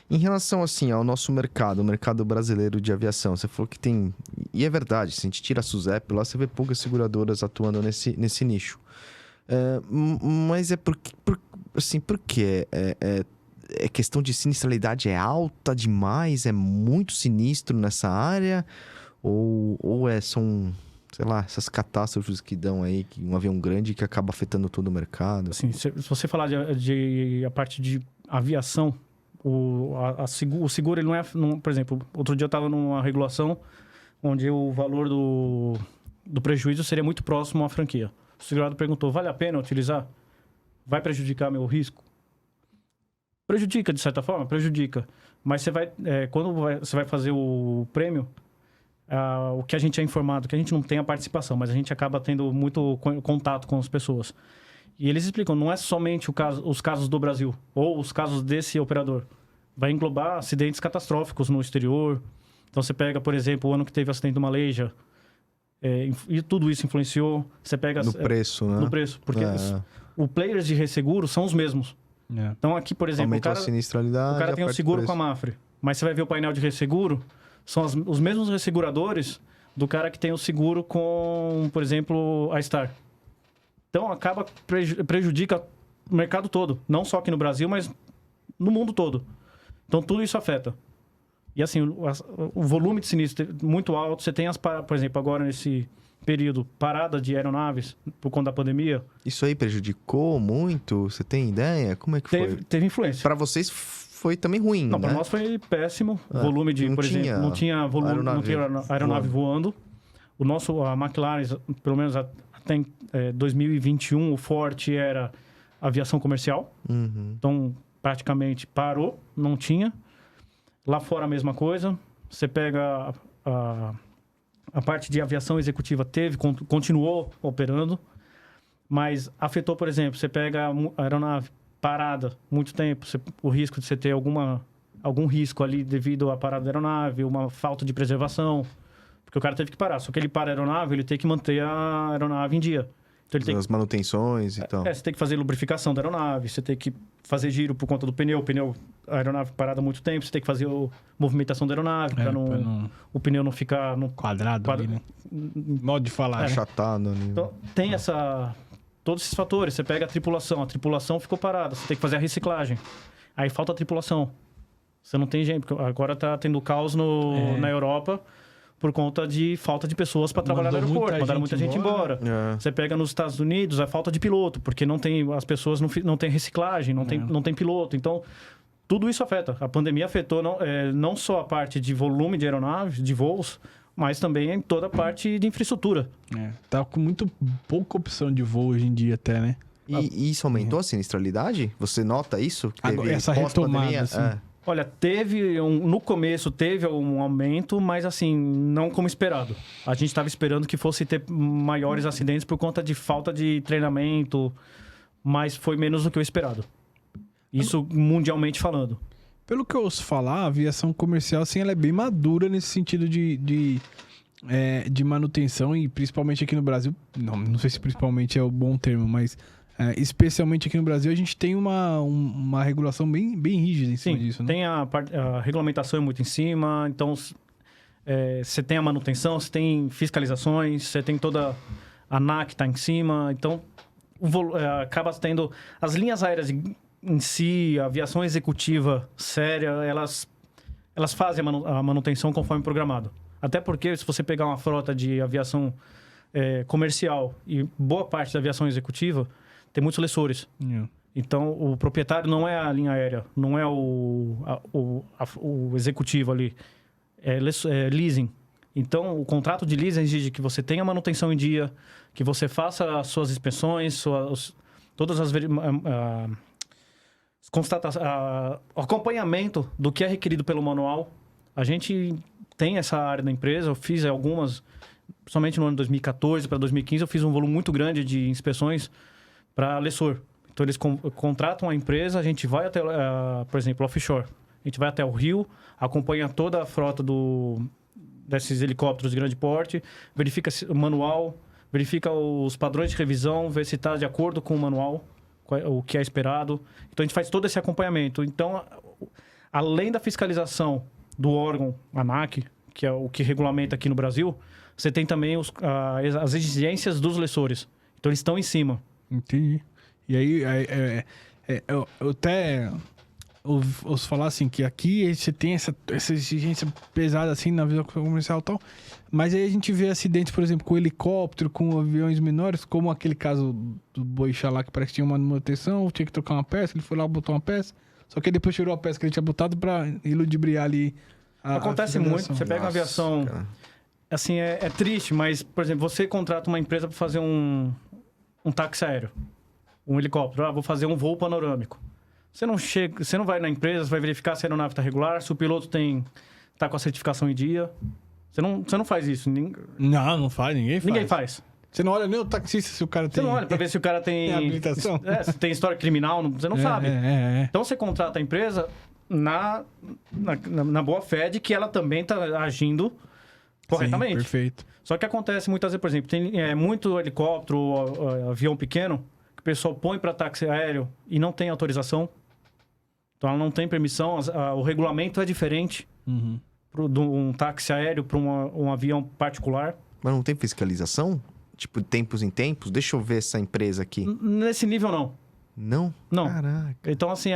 Em relação, assim, ao nosso mercado, o mercado brasileiro de aviação, você falou que tem... E é verdade, se a gente tira a SUSEP, lá você vê poucas seguradoras atuando nesse nicho. Mas por quê? É questão de sinistralidade alta demais? É muito sinistro nessa área? Ou são, sei lá, essas catástrofes que dão aí, que um avião grande que acaba afetando todo o mercado? Assim, se você falar de a parte de aviação, o seguro, ele não é... por exemplo, outro dia eu estava numa regulação onde o valor do prejuízo seria muito próximo à franquia. O segurado perguntou, vale a pena utilizar? Vai prejudicar meu risco? Prejudica, de certa forma? Prejudica. Mas quando você vai fazer o prêmio, o que a gente é informado, que a gente não tem a participação, mas a gente acaba tendo muito contato com as pessoas. E eles explicam, não é somente os casos do Brasil, ou os casos desse operador. Vai englobar acidentes catastróficos no exterior. Então, você pega, por exemplo, o ano que teve o acidente do Malaysia, e tudo isso influenciou. Você pega... No preço, né? No preço, porque os players de resseguro são os mesmos. Então, aqui, por exemplo, a sinistralidade, o cara tem um seguro com a Mafre, mas você vai ver o painel de resseguro, são os mesmos resseguradores do cara que tem o seguro com, por exemplo, a Star. Então, acaba prejudica o mercado todo. Não só aqui no Brasil, mas no mundo todo. Então, tudo isso afeta. E, assim, o volume de sinistro é muito alto. Você tem, por exemplo, agora nesse período, parada de aeronaves por conta da pandemia. Isso aí prejudicou muito? Você tem ideia? Como é que foi? Teve influência. Para vocês foi também ruim, não, né? Para nós foi péssimo. Volume de, por exemplo, não tinha volume, não tinha aeronave voando. A McLaren, pelo menos até em 2021, o forte era aviação comercial. Então, praticamente parou, não tinha. Lá fora a mesma coisa. Você pega a parte de aviação executiva continuou operando, mas afetou, por exemplo, você pega a aeronave parada muito tempo, o risco de você ter algum risco ali devido à parada da aeronave, uma falta de preservação, porque o cara teve que parar. Só que ele para a aeronave, ele tem que manter a aeronave em dia. Então, ele tem As manutenções e tal. você tem que fazer lubrificação da aeronave, você tem que fazer giro por conta do pneu. A aeronave parada há muito tempo, você tem que fazer movimentação da aeronave, para o pneu não ficar... Quadrado ali, né? Modo de falar, né? Achatado ali. Então, tem todos esses fatores. Você pega a tripulação ficou parada, você tem que fazer a reciclagem. Aí falta a tripulação. Você não tem gente, porque agora tá tendo caos na Europa por conta de falta de pessoas para trabalhar no aeroporto. Mandaram muita gente embora. Você pega nos Estados Unidos, a falta de piloto, porque as pessoas não têm reciclagem, não tem piloto. Então, tudo isso afeta. A pandemia afetou não só a parte de volume de aeronaves, de voos, mas também em toda a parte de infraestrutura. Tá com muito pouca opção de voo hoje em dia até, né? E isso aumentou a sinistralidade? Você nota isso? Que Agora, essa retomada, assim. Olha, no começo teve um aumento, mas assim, não como esperado. A gente estava esperando que fosse ter maiores acidentes por conta de falta de treinamento, mas foi menos do que o esperado. Isso mundialmente falando. Pelo que eu ouço falar, a aviação comercial, assim, ela é bem madura nesse sentido de manutenção e principalmente aqui no Brasil, não sei se principalmente é o bom termo, mas especialmente aqui no Brasil a gente tem uma regulação bem rígida em cima disso, né? Tem a regulamentação é muito em cima, então você tem a manutenção, você tem fiscalizações, você tem toda a ANAC está em cima, então acaba tendo as linhas aéreas em si, a aviação executiva séria, elas fazem a manutenção conforme programado. Até porque, se você pegar uma frota de aviação comercial e boa parte da aviação executiva, tem muitos lessores. Então, o proprietário não é a linha aérea, não é o executivo ali, é leasing. Então, o contrato de leasing exige que você tenha manutenção em dia, que você faça as suas inspeções, todas as o acompanhamento do que é requerido pelo manual. A gente tem essa área da empresa, eu fiz algumas, principalmente no ano de 2014 para 2015, eu fiz um volume muito grande de inspeções para lessor. Então, eles contratam a empresa, a gente vai até, por exemplo, offshore. A gente vai até o Rio, acompanha toda a frota desses helicópteros de grande porte, verifica o manual, verifica os padrões de revisão, vê se está de acordo com o manual, o que é esperado. Então, a gente faz todo esse acompanhamento. Então, além da fiscalização do órgão ANAC, que é o que regulamenta aqui no Brasil, você tem também as exigências dos lessores. Então, eles estão em cima. Entendi. E aí, eu até ouço falar assim, que aqui você tem essa exigência pesada assim na visão comercial e tal, mas aí a gente vê acidentes, por exemplo, com helicóptero, com aviões menores, como aquele caso do Boixá lá, que parece que tinha uma manutenção, tinha que trocar uma peça, ele foi lá, botou uma peça, só que ele depois tirou a peça que ele tinha botado pra iludibriar ali Acontece muito, você pega uma aviação... Cara. Assim, é triste, mas, por exemplo, você contrata uma empresa para fazer um táxi aéreo, um helicóptero, vou fazer um voo panorâmico. Você não vai na empresa, você vai verificar se a aeronave está regular, se o piloto está com a certificação em dia. Você não faz isso. Não faz, ninguém faz. Ninguém faz. Você não olha nem o taxista se o cara tem... Você não olha para ver se o cara tem... habilitação. Se tem história criminal, você não sabe. Então, você contrata a empresa na boa fé de que ela também está agindo corretamente. Sim, perfeito. Só que acontece muitas vezes, por exemplo, tem muito helicóptero, avião pequeno, que o pessoal põe para táxi aéreo e não tem autorização. Então, ela não tem permissão. O regulamento é diferente de um táxi aéreo para um avião particular. Mas não tem fiscalização? Tipo, tempos em tempos? Deixa eu ver essa empresa aqui. Nesse nível, não. Não? Não. Caraca. Então, assim,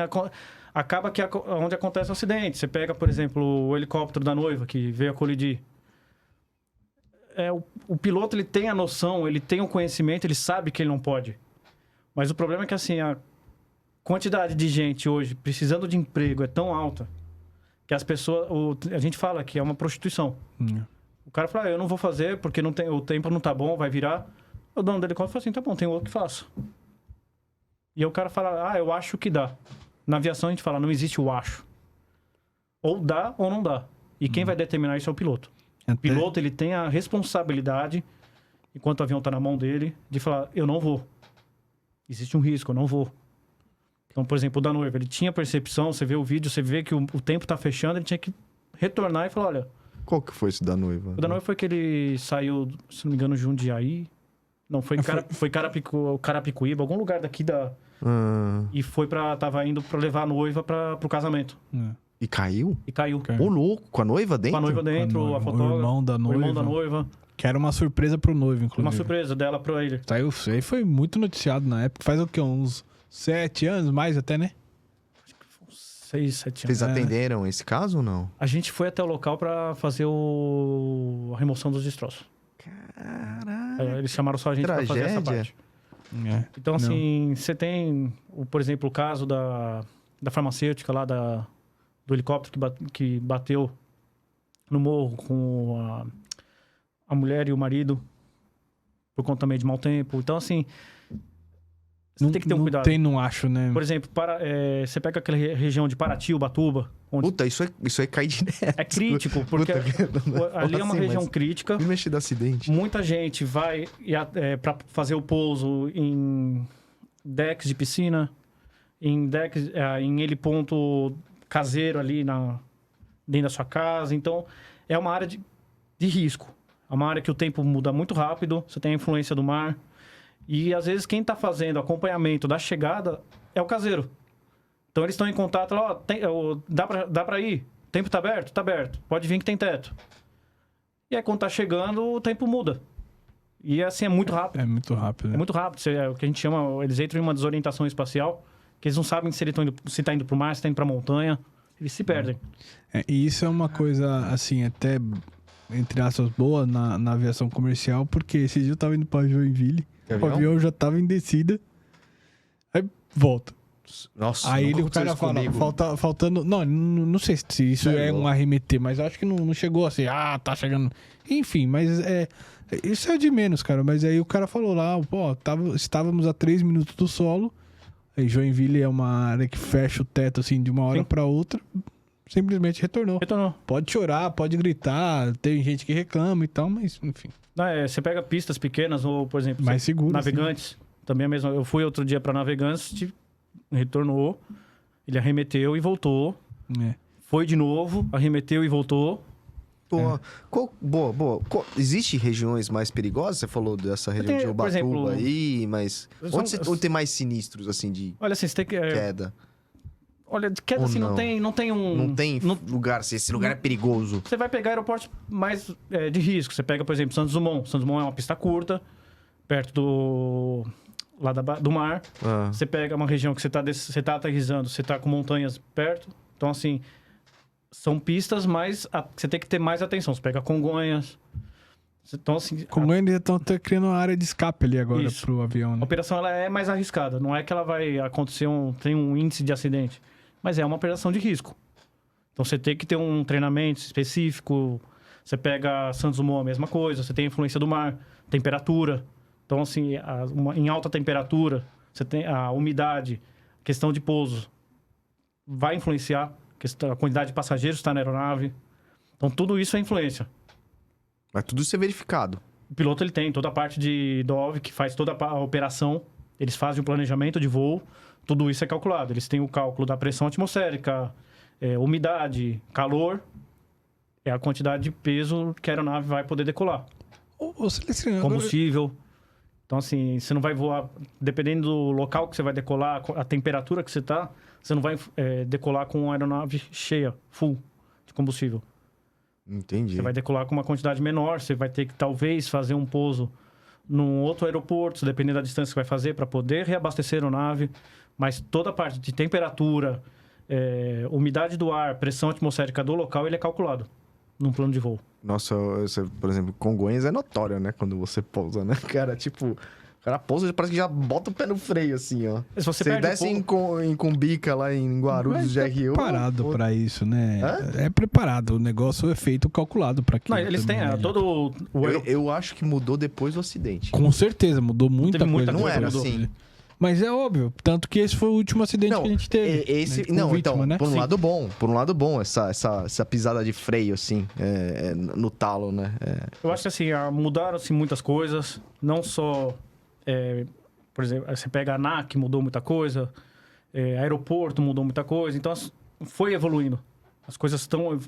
acaba que onde acontece o acidente. Você pega, por exemplo, o helicóptero da noiva que veio a colidir. O piloto, ele tem a noção, ele tem o conhecimento, ele sabe que ele não pode. Mas o problema é que, assim, a quantidade de gente hoje precisando de emprego é tão alta que as pessoas... a gente fala que é uma prostituição. O cara fala, eu não vou fazer porque o tempo não tá bom, vai virar. O dono do helicóptero fala assim, tá bom, tem outro que faço. E aí o cara fala, eu acho que dá. Na aviação a gente fala, não existe o acho. Ou dá ou não dá. E quem vai determinar isso é o piloto. O piloto, ele tem a responsabilidade, enquanto o avião tá na mão dele, de falar, eu não vou. Existe um risco, eu não vou. Então, por exemplo, o da noiva, ele tinha percepção, você vê o vídeo, você vê que o tempo tá fechando, ele tinha que retornar e falar, olha... Qual que foi esse da noiva? O da noiva foi que ele saiu, se não me engano, Jundiaí. Não, foi Carapicuíba, algum lugar daqui da... E foi tava indo pra levar a noiva pro casamento. E caiu? E caiu. Ô, louco, com a noiva dentro? Com a noiva dentro, Com a noiva, a fotógrafa. o irmão da noiva. O irmão da noiva. Que era uma surpresa pro noivo, inclusive. Uma surpresa dela pra ele. Saiu, isso aí foi muito noticiado na época. Faz o quê? Uns 7 anos, mais até, né? 6, 7 anos. Vocês atenderam esse caso ou não? A gente foi até o local pra fazer a remoção dos destroços. Caralho. Eles chamaram só a gente pra fazer essa parte. Então, assim, você tem, por exemplo, o caso da farmacêutica lá, do helicóptero que bateu no morro com a mulher e o marido por conta também de mau tempo. Então, assim, você tem que ter um cuidado. Não acho, né? Por exemplo, você pega aquela região de Paraty, Ubatuba... Onde... Puta, isso aí cai direto. É crítico, porque ali é uma região crítica. Me mexer do acidente. Muita gente vai para fazer o pouso em decks de piscina, em heliponto caseiro ali dentro da sua casa. Então, é uma área de risco. É uma área que o tempo muda muito rápido, você tem a influência do mar. E, às vezes, quem está fazendo acompanhamento da chegada é o caseiro. Então, eles estão em contato, dá para ir? O tempo está aberto? Está aberto. Pode vir que tem teto. E aí, quando está chegando, o tempo muda. E, assim, é muito rápido. É muito rápido. Né? É muito rápido. É o que a gente chama... Eles entram em uma desorientação espacial, que eles não sabem se está indo para o mar, se está indo para a montanha. Eles se perdem. E isso é uma coisa, assim, até, entre aspas, boa na aviação comercial, porque esse dia eu estava indo para Joinville, o avião já estava em descida, aí volta. Nossa, aí o cara fala, faltando... Não sei se isso é um arremeter, mas eu acho que não chegou assim, tá chegando... Enfim, mas isso é de menos, cara. Mas aí o cara falou lá, estávamos a 3 minutos do solo, aí Joinville é uma área que fecha o teto, assim, de uma hora para outra, simplesmente retornou. Pode chorar, pode gritar, tem gente que reclama e tal, mas enfim. Você pega pistas pequenas ou, por exemplo... Mais seguro, Navegantes, também é mesmo. Eu fui outro dia para Navegantes, retornou, ele arremeteu e voltou. Foi de novo, arremeteu e voltou. Boa. Existe regiões mais perigosas? Você falou dessa região de Ubatuba, exemplo, aí, mas... Onde tem mais sinistros, assim, de queda? Olha, de queda, assim, não tem um... Não tem lugar, se esse lugar é perigoso. Você vai pegar aeroportos mais de risco. Você pega, por exemplo, Santos Dumont. Santos Dumont é uma pista curta, perto do mar. Você pega uma região que você tá aterrissando, você tá com montanhas perto. Então, assim, são pistas, mas você tem que ter mais atenção. Você pega Congonhas. Então, assim... Congonhas estão criando uma área de escape ali agora pro avião, né? A operação ela é mais arriscada. Não é que ela vai acontecer tem um índice de acidente. Mas é uma operação de risco. Então, você tem que ter um treinamento específico. Você pega Santos Dumont, a mesma coisa. Você tem a influência do mar, temperatura. Então, assim, em alta temperatura, você tem a umidade, questão de pouso. Vai influenciar a quantidade de passageiros que está na aeronave. Então, tudo isso é influência. Mas tudo isso é verificado. O piloto ele tem toda a parte do OV, que faz toda a operação. Eles fazem o planejamento de voo. Tudo isso é calculado. Eles têm o cálculo da pressão atmosférica, umidade, calor. É a quantidade de peso que a aeronave vai poder decolar. Combustível. Então, assim, você não vai voar... Dependendo do local que você vai decolar, a temperatura que você está, você não vai decolar com a aeronave cheia, full, de combustível. Entendi. Você vai decolar com uma quantidade menor, você vai ter que, talvez, fazer um pouso num outro aeroporto, dependendo da distância que vai fazer, para poder reabastecer a aeronave. Mas toda a parte de temperatura, umidade do ar, pressão atmosférica do local, ele é calculado num plano de voo. Nossa, por exemplo, Congonhas é notório, né? Quando você pousa, né? Cara, tipo... O cara pousa, parece que já bota o pé no freio, assim, ó. Se você desce em Cumbica, lá em Guarulhos, é preparado pra isso, né? É preparado. O negócio é feito calculado pra aquilo. Não, eles têm todo eu acho que mudou depois do acidente. Com certeza, mudou muita coisa. Não era assim. Mas é óbvio. Tanto que esse foi o último acidente que a gente teve. Vítima, né? Por um lado bom, essa pisada de freio, assim, no talo, né? Eu acho que, assim, mudaram-se muitas coisas. Não só... por exemplo, você pega a ANAC, mudou muita coisa. aeroporto mudou muita coisa. Então, foi evoluindo. As coisas estão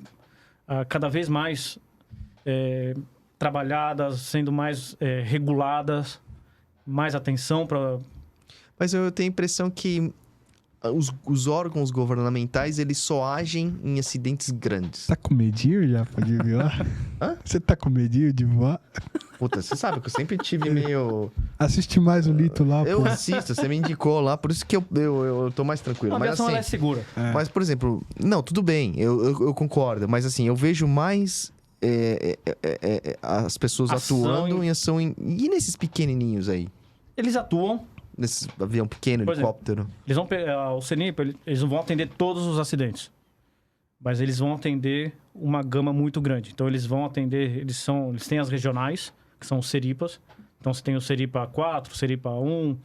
cada vez mais trabalhadas, sendo mais reguladas, mais atenção para... Mas eu tenho a impressão que os órgãos governamentais, eles só agem em acidentes grandes. Tá com medinho já de voar? Hã? Você tá com medinho de voar? Puta, você sabe que eu sempre tive meio... Assiste mais o Lito lá, Eu pô. assisto, você me indicou lá, por isso que eu tô mais tranquilo. A Mas aviação ela é assim, segura. mas por exemplo, não, tudo bem, eu concordo, mas assim, eu vejo mais as pessoas Ação atuando em- em ação e nesses pequenininhos aí? Eles atuam, Nesse avião pequeno, Por exemplo, helicóptero? eles vão o CENIPA, eles não vão atender todos os acidentes, mas eles vão atender uma gama muito grande. Então eles vão atender, eles têm as regionais, que são os Seripas. Então você tem o Seripa 4, Seripa 1,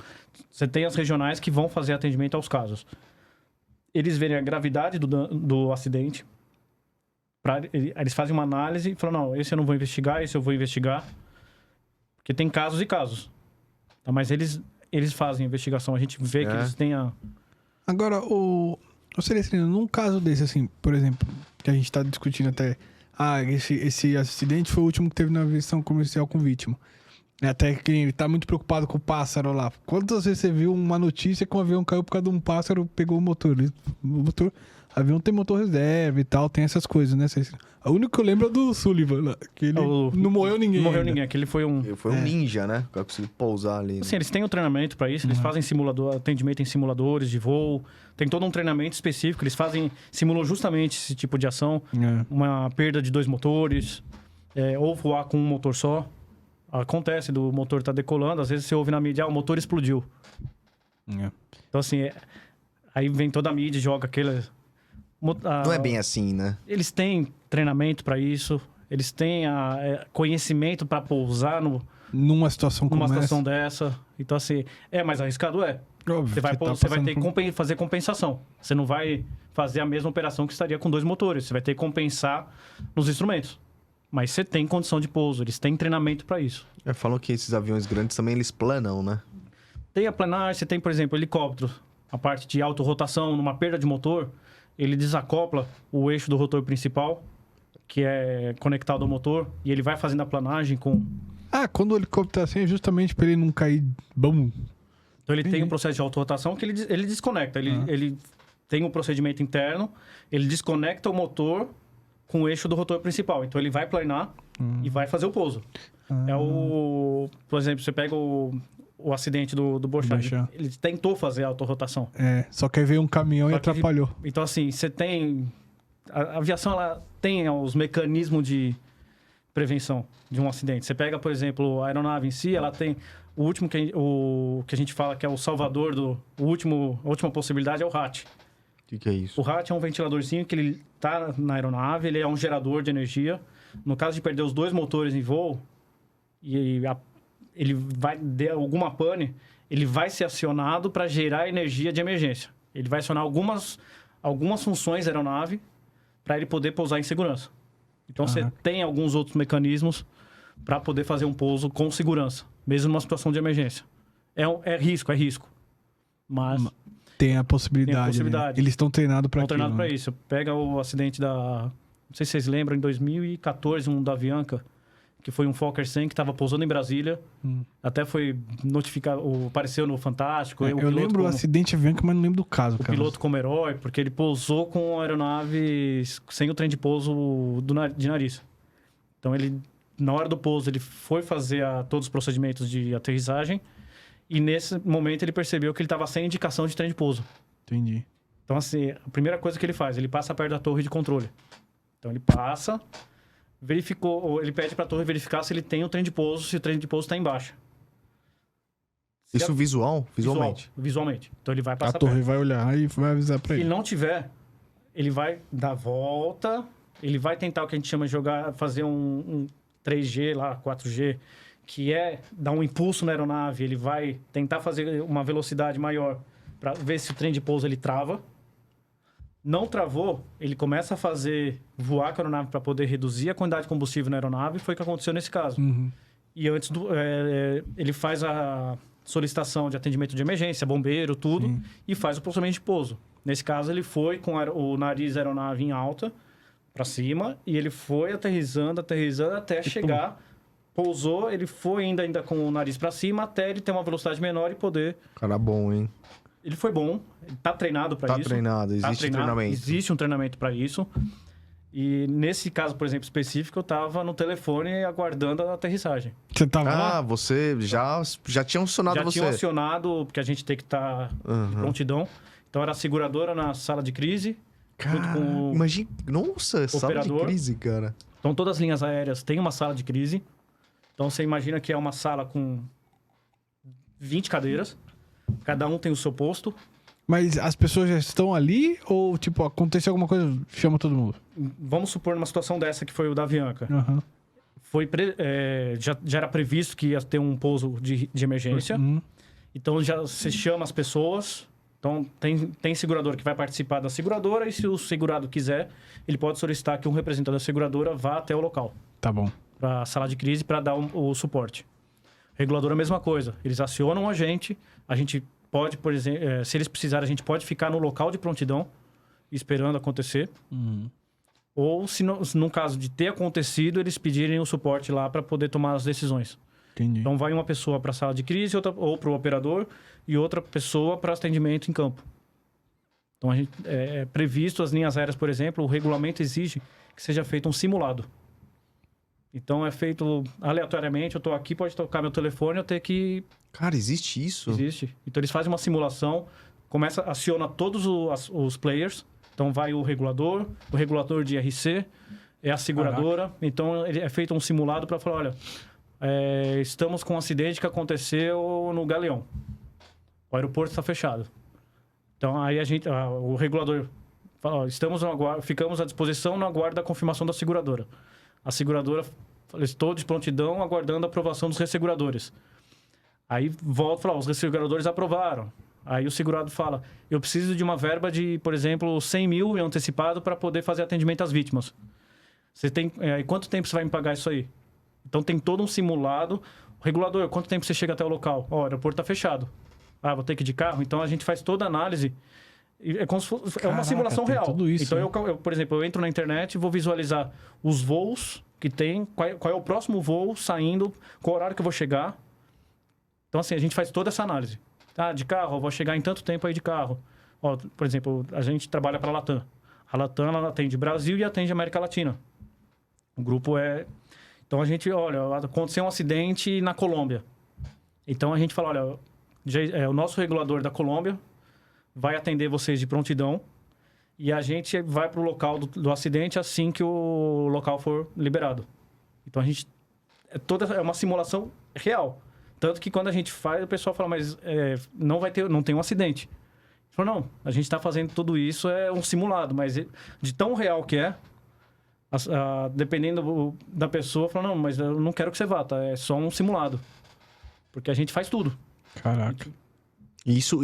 você tem as regionais que vão fazer atendimento aos casos. Eles verem a gravidade do acidente, eles fazem uma análise e falam, não, esse eu não vou investigar, esse eu vou investigar, porque tem casos e casos. Tá, mas eles fazem a investigação, a gente vê que eles têm a... Agora, o Celestrino, num caso desse, assim, por exemplo, que a gente tá discutindo até... esse acidente foi o último que teve na aviação comercial com vítima. Até que ele tá muito preocupado com o pássaro lá. Quantas vezes você viu uma notícia que um avião caiu por causa de um pássaro, pegou o motor? O avião tem motor reserva e tal, tem essas coisas, né? O único que eu lembro é do Sullivan, lá, que ele não morreu ninguém. Não morreu ainda. ninguém, aquele foi um... Foi um ninja, né? O cara conseguiu pousar ali. Né? Assim, eles têm um treinamento para isso, eles fazem atendimento em simuladores de voo, tem todo um treinamento específico, simulam justamente esse tipo de ação, uma perda de 2 motores, ou voar com um motor só. Acontece do motor estar decolando, às vezes você ouve na mídia, o motor explodiu. Então, assim, aí vem toda a mídia e joga aquele... Não é bem assim, né? Eles têm treinamento para isso, eles têm conhecimento para pousar Numa situação como numa essa. situação dessa. Então, assim, mais arriscado Óbvio, Você vai passando ter que fazer compensação. Você não vai fazer a mesma operação que estaria com 2 motores. Você vai ter que compensar nos instrumentos. Mas você tem condição de pouso, eles têm treinamento para isso. Falam que esses aviões grandes também, eles planam, né? Tem a planar, você tem, por exemplo, helicóptero. A parte de autorrotação, numa perda de motor, ele desacopla o eixo do rotor principal, que é conectado ao motor, e ele vai fazendo a planagem com... Quando o helicóptero tá assim, é justamente pra ele não cair... Bom. Então ele tem um processo de autorrotação que ele desconecta. Ele tem um procedimento interno, ele desconecta o motor com o eixo do rotor principal. Então ele vai planar e vai fazer o pouso. Por exemplo, você pega o acidente do Borchardt. Ele tentou fazer a autorrotação. Só que aí veio um caminhão e atrapalhou. Então, assim, você tem... A aviação, ela tem os mecanismos de prevenção de um acidente. Você pega, por exemplo, a aeronave em si, ela tem... O último que a gente fala que é o salvador a última possibilidade é o RAT. O que é isso? O RAT é um ventiladorzinho que ele tá na aeronave, ele é um gerador de energia. No caso de perder os 2 motores em voo, e ele vai der alguma pane, ele vai ser acionado para gerar energia de emergência. Ele vai acionar algumas funções da aeronave para ele poder pousar em segurança. Então, você tem alguns outros mecanismos para poder fazer um pouso com segurança, mesmo numa situação de emergência. É risco. Mas... Tem a possibilidade. Né? Eles estão treinados para aquilo. Estão treinados para isso. Pega o acidente Não sei se vocês lembram, em 2014, um da Avianca, que foi um Fokker 100 que estava pousando em Brasília. Até foi notificado, apareceu no Fantástico. Eu lembro o acidente Avianca, mas não lembro do caso. O piloto como herói, porque ele pousou com a aeronave sem o trem de pouso de nariz. Então, na hora do pouso, ele foi fazer todos os procedimentos de aterrissagem. E nesse momento ele percebeu que ele estava sem indicação de trem de pouso. Entendi. Então, assim, a primeira coisa que ele faz, ele passa perto da torre de controle. Então, ele passa, ele pede para a torre verificar se ele tem o trem de pouso, se o trem de pouso está embaixo. Isso visualmente? Visualmente. Então, ele vai passar a torre perto. vai olhar e vai avisar para ele. Se ele não tiver, ele vai dar volta, ele vai tentar o que a gente chama de fazer um 3G lá, 4G, que é dar um impulso na aeronave, ele vai tentar fazer uma velocidade maior para ver se o trem de pouso ele trava. Não travou, ele começa a voar com a aeronave para poder reduzir a quantidade de combustível na aeronave, foi o que aconteceu nesse caso. E antes ele faz solicitação de atendimento de emergência, bombeiro, tudo, Sim. e faz o procedimento de pouso. Nesse caso, ele foi com o nariz da aeronave em alta, para cima, e ele foi aterrissando até chegar, pousou, ele foi ainda com o nariz para cima, até ele ter uma velocidade menor e poder... Cara bom, hein? Ele foi bom, ele tá treinado para isso. Existe treinamento. Existe um treinamento para isso. E nesse caso, por exemplo, específico, eu tava no telefone aguardando a aterrissagem. Você tava lá? Você já tinha acionado Já você. tinha acionado, porque a gente tem que estar de prontidão. Então era a seguradora na sala de crise, junto com o Imagina, nossa, sala de operador. crise, cara. Então todas as linhas aéreas têm uma sala de crise. Então você imagina que é uma sala com 20 cadeiras. Cada um tem o seu posto. Mas as pessoas já estão ali ou, tipo, aconteceu alguma coisa, chama todo mundo? Vamos supor numa situação dessa que foi o da Avianca. Aham. Já era previsto que ia ter um pouso de emergência. Então já se chama as pessoas. Então tem segurador que vai participar da seguradora e se o segurado quiser, ele pode solicitar que um representante da seguradora vá até o local. Tá bom. Para a sala de crise para dar o suporte. Regulador é a mesma coisa. Eles acionam a gente pode, por exemplo, se eles precisarem, a gente pode ficar no local de prontidão esperando acontecer. Ou se no caso de ter acontecido, eles pedirem o suporte lá para poder tomar as decisões. Entendi. Então vai uma pessoa para a sala de crise ou para o operador e outra pessoa para atendimento em campo. Então é previsto as linhas aéreas, por exemplo, o regulamento exige que seja feito um simulado. Então é feito aleatoriamente, eu estou aqui, pode tocar meu telefone, eu tenho que... Cara, existe isso? Existe. Então eles fazem uma simulação, aciona todos os players. Então vai o regulador de IRC, é a seguradora. Caraca. Então é feito um simulado para falar, olha, estamos com um acidente que aconteceu no Galeão. O aeroporto está fechado. Então aí o regulador fala, ó, ficamos à disposição no aguardo da confirmação da seguradora. A seguradora fala, estou de prontidão aguardando a aprovação dos resseguradores. Aí volta e fala, os resseguradores aprovaram. Aí o segurado fala, eu preciso de uma verba de, por exemplo, 100 mil em antecipado para poder fazer atendimento às vítimas. Quanto tempo você vai me pagar isso aí? Então tem todo um simulado. O regulador, quanto tempo você chega até o local? Ó, o aeroporto está fechado. Ah, vou ter que ir de carro? Então a gente faz toda a análise. É como se fosse, uma simulação real. Tudo isso, então né? eu, por exemplo, eu entro na internet e vou visualizar os voos que tem, qual é o próximo voo saindo, qual horário que eu vou chegar. Então assim, a gente faz toda essa análise. Tá, de carro, eu vou chegar em tanto tempo aí de carro. Ó, por exemplo, a gente trabalha para a Latam. A Latam, ela atende Brasil e atende América Latina. O grupo é... Então, a gente, olha, aconteceu um acidente na Colômbia. Então, a gente fala, olha, o nosso regulador da Colômbia vai atender vocês de prontidão e a gente vai para o local do acidente assim que o local for liberado. Então, a gente... É uma simulação real. Tanto que quando a gente faz, o pessoal fala, mas não tem um acidente. Falou, não, a gente está fazendo tudo isso, é um simulado, mas de tão real que é, dependendo da pessoa, fala, não, mas eu não quero que você vá, tá? É só um simulado. Porque a gente faz tudo. Caraca. Isso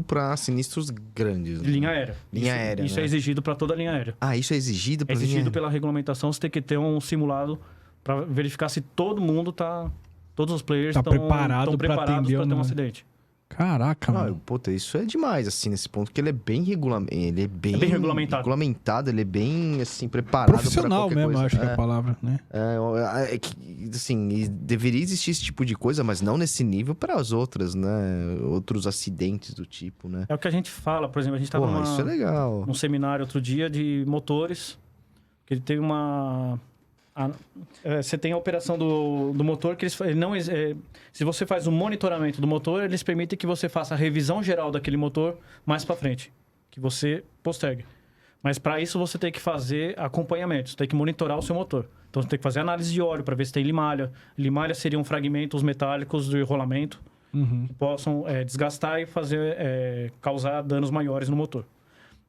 para sinistros grandes. De linha aérea. Linha aérea, Isso né? é exigido para toda a linha aérea. Ah, isso é exigido para exigido pela regulamentação, você tem que ter um simulado para verificar se todo mundo está... Todos os players estão preparados para ter um acidente. Caraca, mano. Puta, isso é demais, assim, nesse ponto, que ele é bem regulamentado, ele é bem, assim, preparado. Profissional mesmo, coisa. Acho que é a palavra, né? Assim, deveria existir esse tipo de coisa, mas não nesse nível para as outras, né? Outros acidentes do tipo, né? É o que a gente fala, por exemplo, a gente estava isso é legal. num seminário outro dia de motores, que ele tem você tem a operação do motor, que se você faz o monitoramento do motor, eles permitem que você faça a revisão geral daquele motor mais para frente, que você postergue. Mas para isso você tem que fazer acompanhamento, você tem que monitorar o seu motor. Então você tem que fazer análise de óleo para ver se tem limalha. Limalha seriam fragmentos metálicos do enrolamento que possam desgastar e causar danos maiores no motor.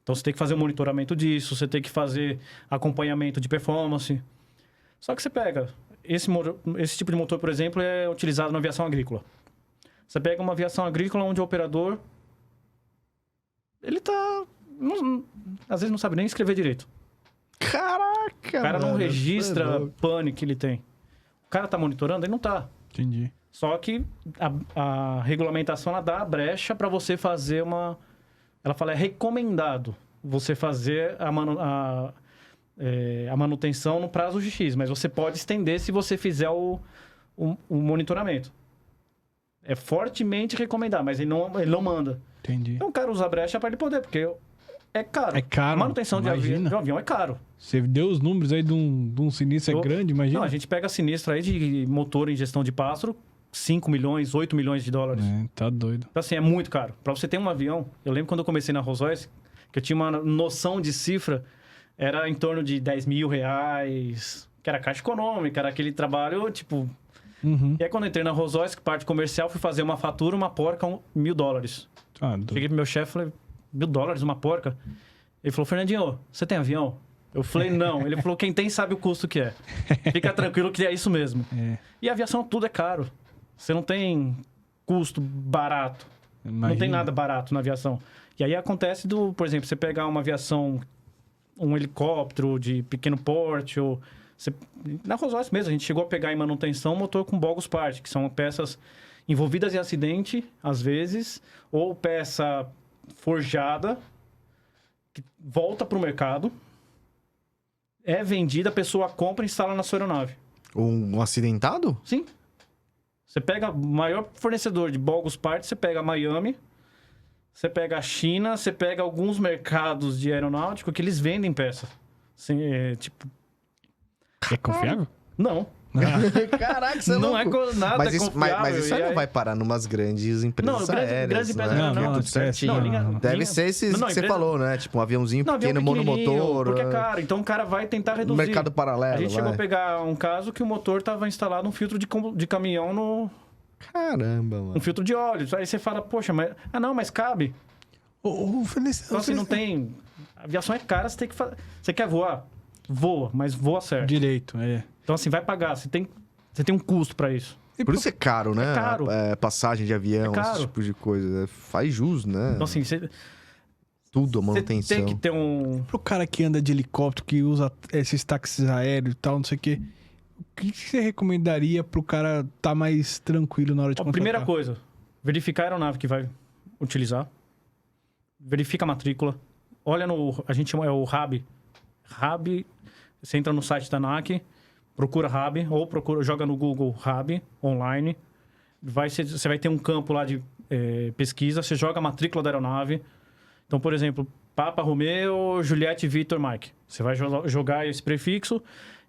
Então você tem que fazer o monitoramento disso, você tem que fazer acompanhamento de performance. Só que você pega... Esse tipo de motor, por exemplo, é utilizado na aviação agrícola. Você pega uma aviação agrícola onde o operador... Ele às vezes não sabe nem escrever direito. Caraca, O cara não registra pane que ele tem. O cara tá monitorando? Ele não tá. Entendi. Só que a regulamentação, ela dá a brecha para você fazer uma... Ela fala, é recomendado você fazer a manutenção no prazo de X, mas você pode estender se você fizer o monitoramento. É fortemente recomendado, mas ele não manda. Entendi. Então o cara usa a brecha para ele poder, porque é caro. É caro, A manutenção de imagina. um avião é caro. Você deu os números aí de um sinistro grande, imagina. Não, a gente pega sinistro aí de motor em gestão de pássaro, 5 milhões, 8 milhões de dólares. Tá doido. Então, assim, é muito caro. Para você ter um avião, eu lembro quando eu comecei na Rolls-Royce, que eu tinha uma noção de cifra, era em torno de 10 mil reais, que era caixa econômica, era aquele trabalho, tipo... Uhum. E aí, quando eu entrei na Rolls-Royce, parte comercial, fui fazer uma fatura, uma porca, $1.000. Doido. Cheguei pro meu chefe e falei, $1.000, uma porca? Ele falou, Fernandinho, você tem avião? Eu falei, não. Ele falou, quem tem sabe o custo que é. Fica tranquilo que é isso mesmo. E a aviação, tudo é caro. Você não tem custo barato. Imagina. Não tem nada barato na aviação. E aí acontece por exemplo, você pegar uma aviação, um helicóptero de pequeno porte, ou... Na Rolls-Royce mesmo, a gente chegou a pegar em manutenção motor com bogus part, que são peças envolvidas em acidente, às vezes, ou peça forjada, que volta para o mercado, é vendida, a pessoa compra e instala na sua aeronave. Um acidentado? Sim. Você pega o maior fornecedor de bogus parts, você pega a Miami, você pega a China, você pega alguns mercados de aeronáutico que eles vendem peças. Assim, É confiável? Não. Caraca, você Não é nada mas isso, confiável. mas isso aí não vai parar numas grandes empresas aéreas, grandes empresas né? aéreas Não, tudo certinho. não. Deve ser esses que você falou, né? Tipo um aviãozinho pequeno, monomotor. Porque é caro. Então o cara vai tentar reduzir. Mercado paralelo, A gente chegou a pegar um caso que o motor estava instalado um filtro de caminhão no... Caramba, mano. Um filtro de óleo. Aí você fala, poxa, mas... Ah, não, mas cabe. Então assim, não tem... A aviação é cara, você tem que fazer... Você quer voar? Voa, mas voa certo. Direito, Então assim, vai pagar. Você tem um custo para isso. Por isso é caro, né? É caro. Passagem de avião, É caro. esse tipo de coisa. Faz jus, né? Então assim, você Tudo, a manutenção. tem que ter um... Pro cara que anda de helicóptero, que usa esses táxis aéreos e tal, não sei o quê, o que você recomendaria pro cara tá mais tranquilo na hora de contratar? Primeira coisa, verificar a aeronave que vai utilizar. Verifica a matrícula. Olha no... A gente chama o RAB. RAB, você entra no site da ANAC, procura RAB, ou joga no Google RAB, online. Você vai ter um campo lá de pesquisa, você joga a matrícula da aeronave. Então, por exemplo, Papa Romeo, Juliette, Victor, Mike. Você vai jogar esse prefixo,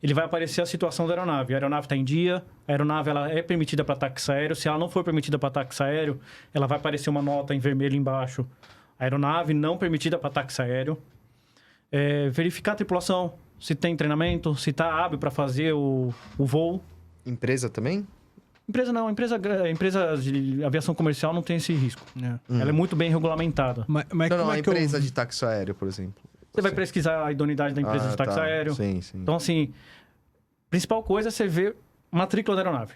ele vai aparecer a situação da aeronave. A aeronave está em dia, a aeronave ela é permitida para táxi aéreo. Se ela não for permitida para táxi aéreo, ela vai aparecer uma nota em vermelho embaixo. A aeronave não permitida para táxi aéreo. Verificar a tripulação, se tem treinamento, se está hábil para fazer o voo. Empresa também? Empresa não, empresa de aviação comercial não tem esse risco. Ela é muito bem regulamentada. Mas Não, como a é que empresa de táxi aéreo, por exemplo. Você vai pesquisar a idoneidade da empresa de táxi aéreo. Sim, sim. Então, assim, principal coisa é você ver matrícula da aeronave.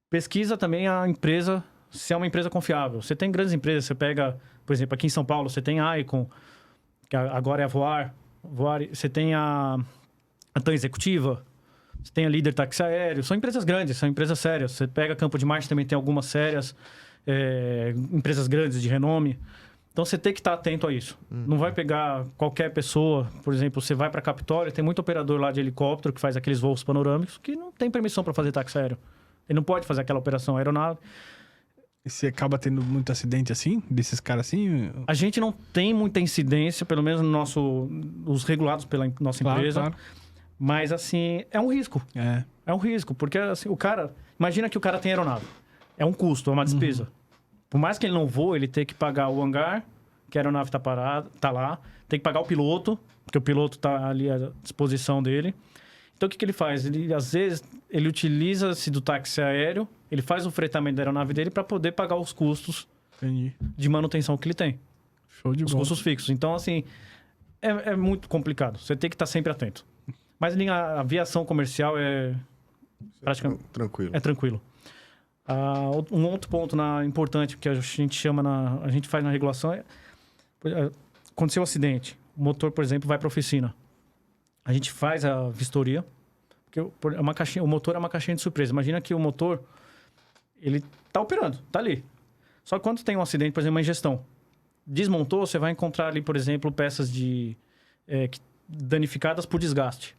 Pesquisa também a empresa, se é uma empresa confiável. Você tem grandes empresas, você pega, por exemplo, aqui em São Paulo, você tem a Icon, que agora é a Voar. Você tem a TAM Executiva, você tem a Líder Táxi Aéreo. São empresas grandes, são empresas sérias. Você pega Campo de Marte, também tem algumas sérias, empresas grandes de renome. Então, você tem que estar atento a isso. Não vai pegar qualquer pessoa. Por exemplo, você vai para Capitólio, tem muito operador lá de helicóptero que faz aqueles voos panorâmicos que não tem permissão para fazer táxi aéreo. Ele não pode fazer aquela operação aeronave. E você acaba tendo muito acidente assim? Desses caras assim? A gente não tem muita incidência, pelo menos os regulados pela nossa empresa. Claro. Mas, assim, é um risco. É um risco, porque assim, o cara... Imagina que o cara tem aeronave. É um custo, é uma despesa. Por mais que ele não voe, ele tem que pagar o hangar, que a aeronave está parada, tá lá. Tem que pagar o piloto, porque o piloto está ali à disposição dele. Então, o que ele faz? Ele, às vezes, ele utiliza-se do táxi aéreo, ele faz o fretamento da aeronave dele para poder pagar os custos de manutenção que ele tem. Show de bola. Os custos fixos. Então, assim, é muito complicado. Você tem que estar sempre atento. Mas a aviação comercial é praticamente... Tranquilo. É tranquilo. Um outro ponto importante que a gente chama a gente faz na regulação aconteceu um acidente. O motor, por exemplo, vai para a oficina. A gente faz a vistoria, é uma caixinha, o motor é uma caixinha de surpresa. Imagina que o motor, ele tá operando, tá ali. Só que quando tem um acidente, por exemplo, uma ingestão, desmontou, você vai encontrar ali, por exemplo, peças danificadas por desgaste.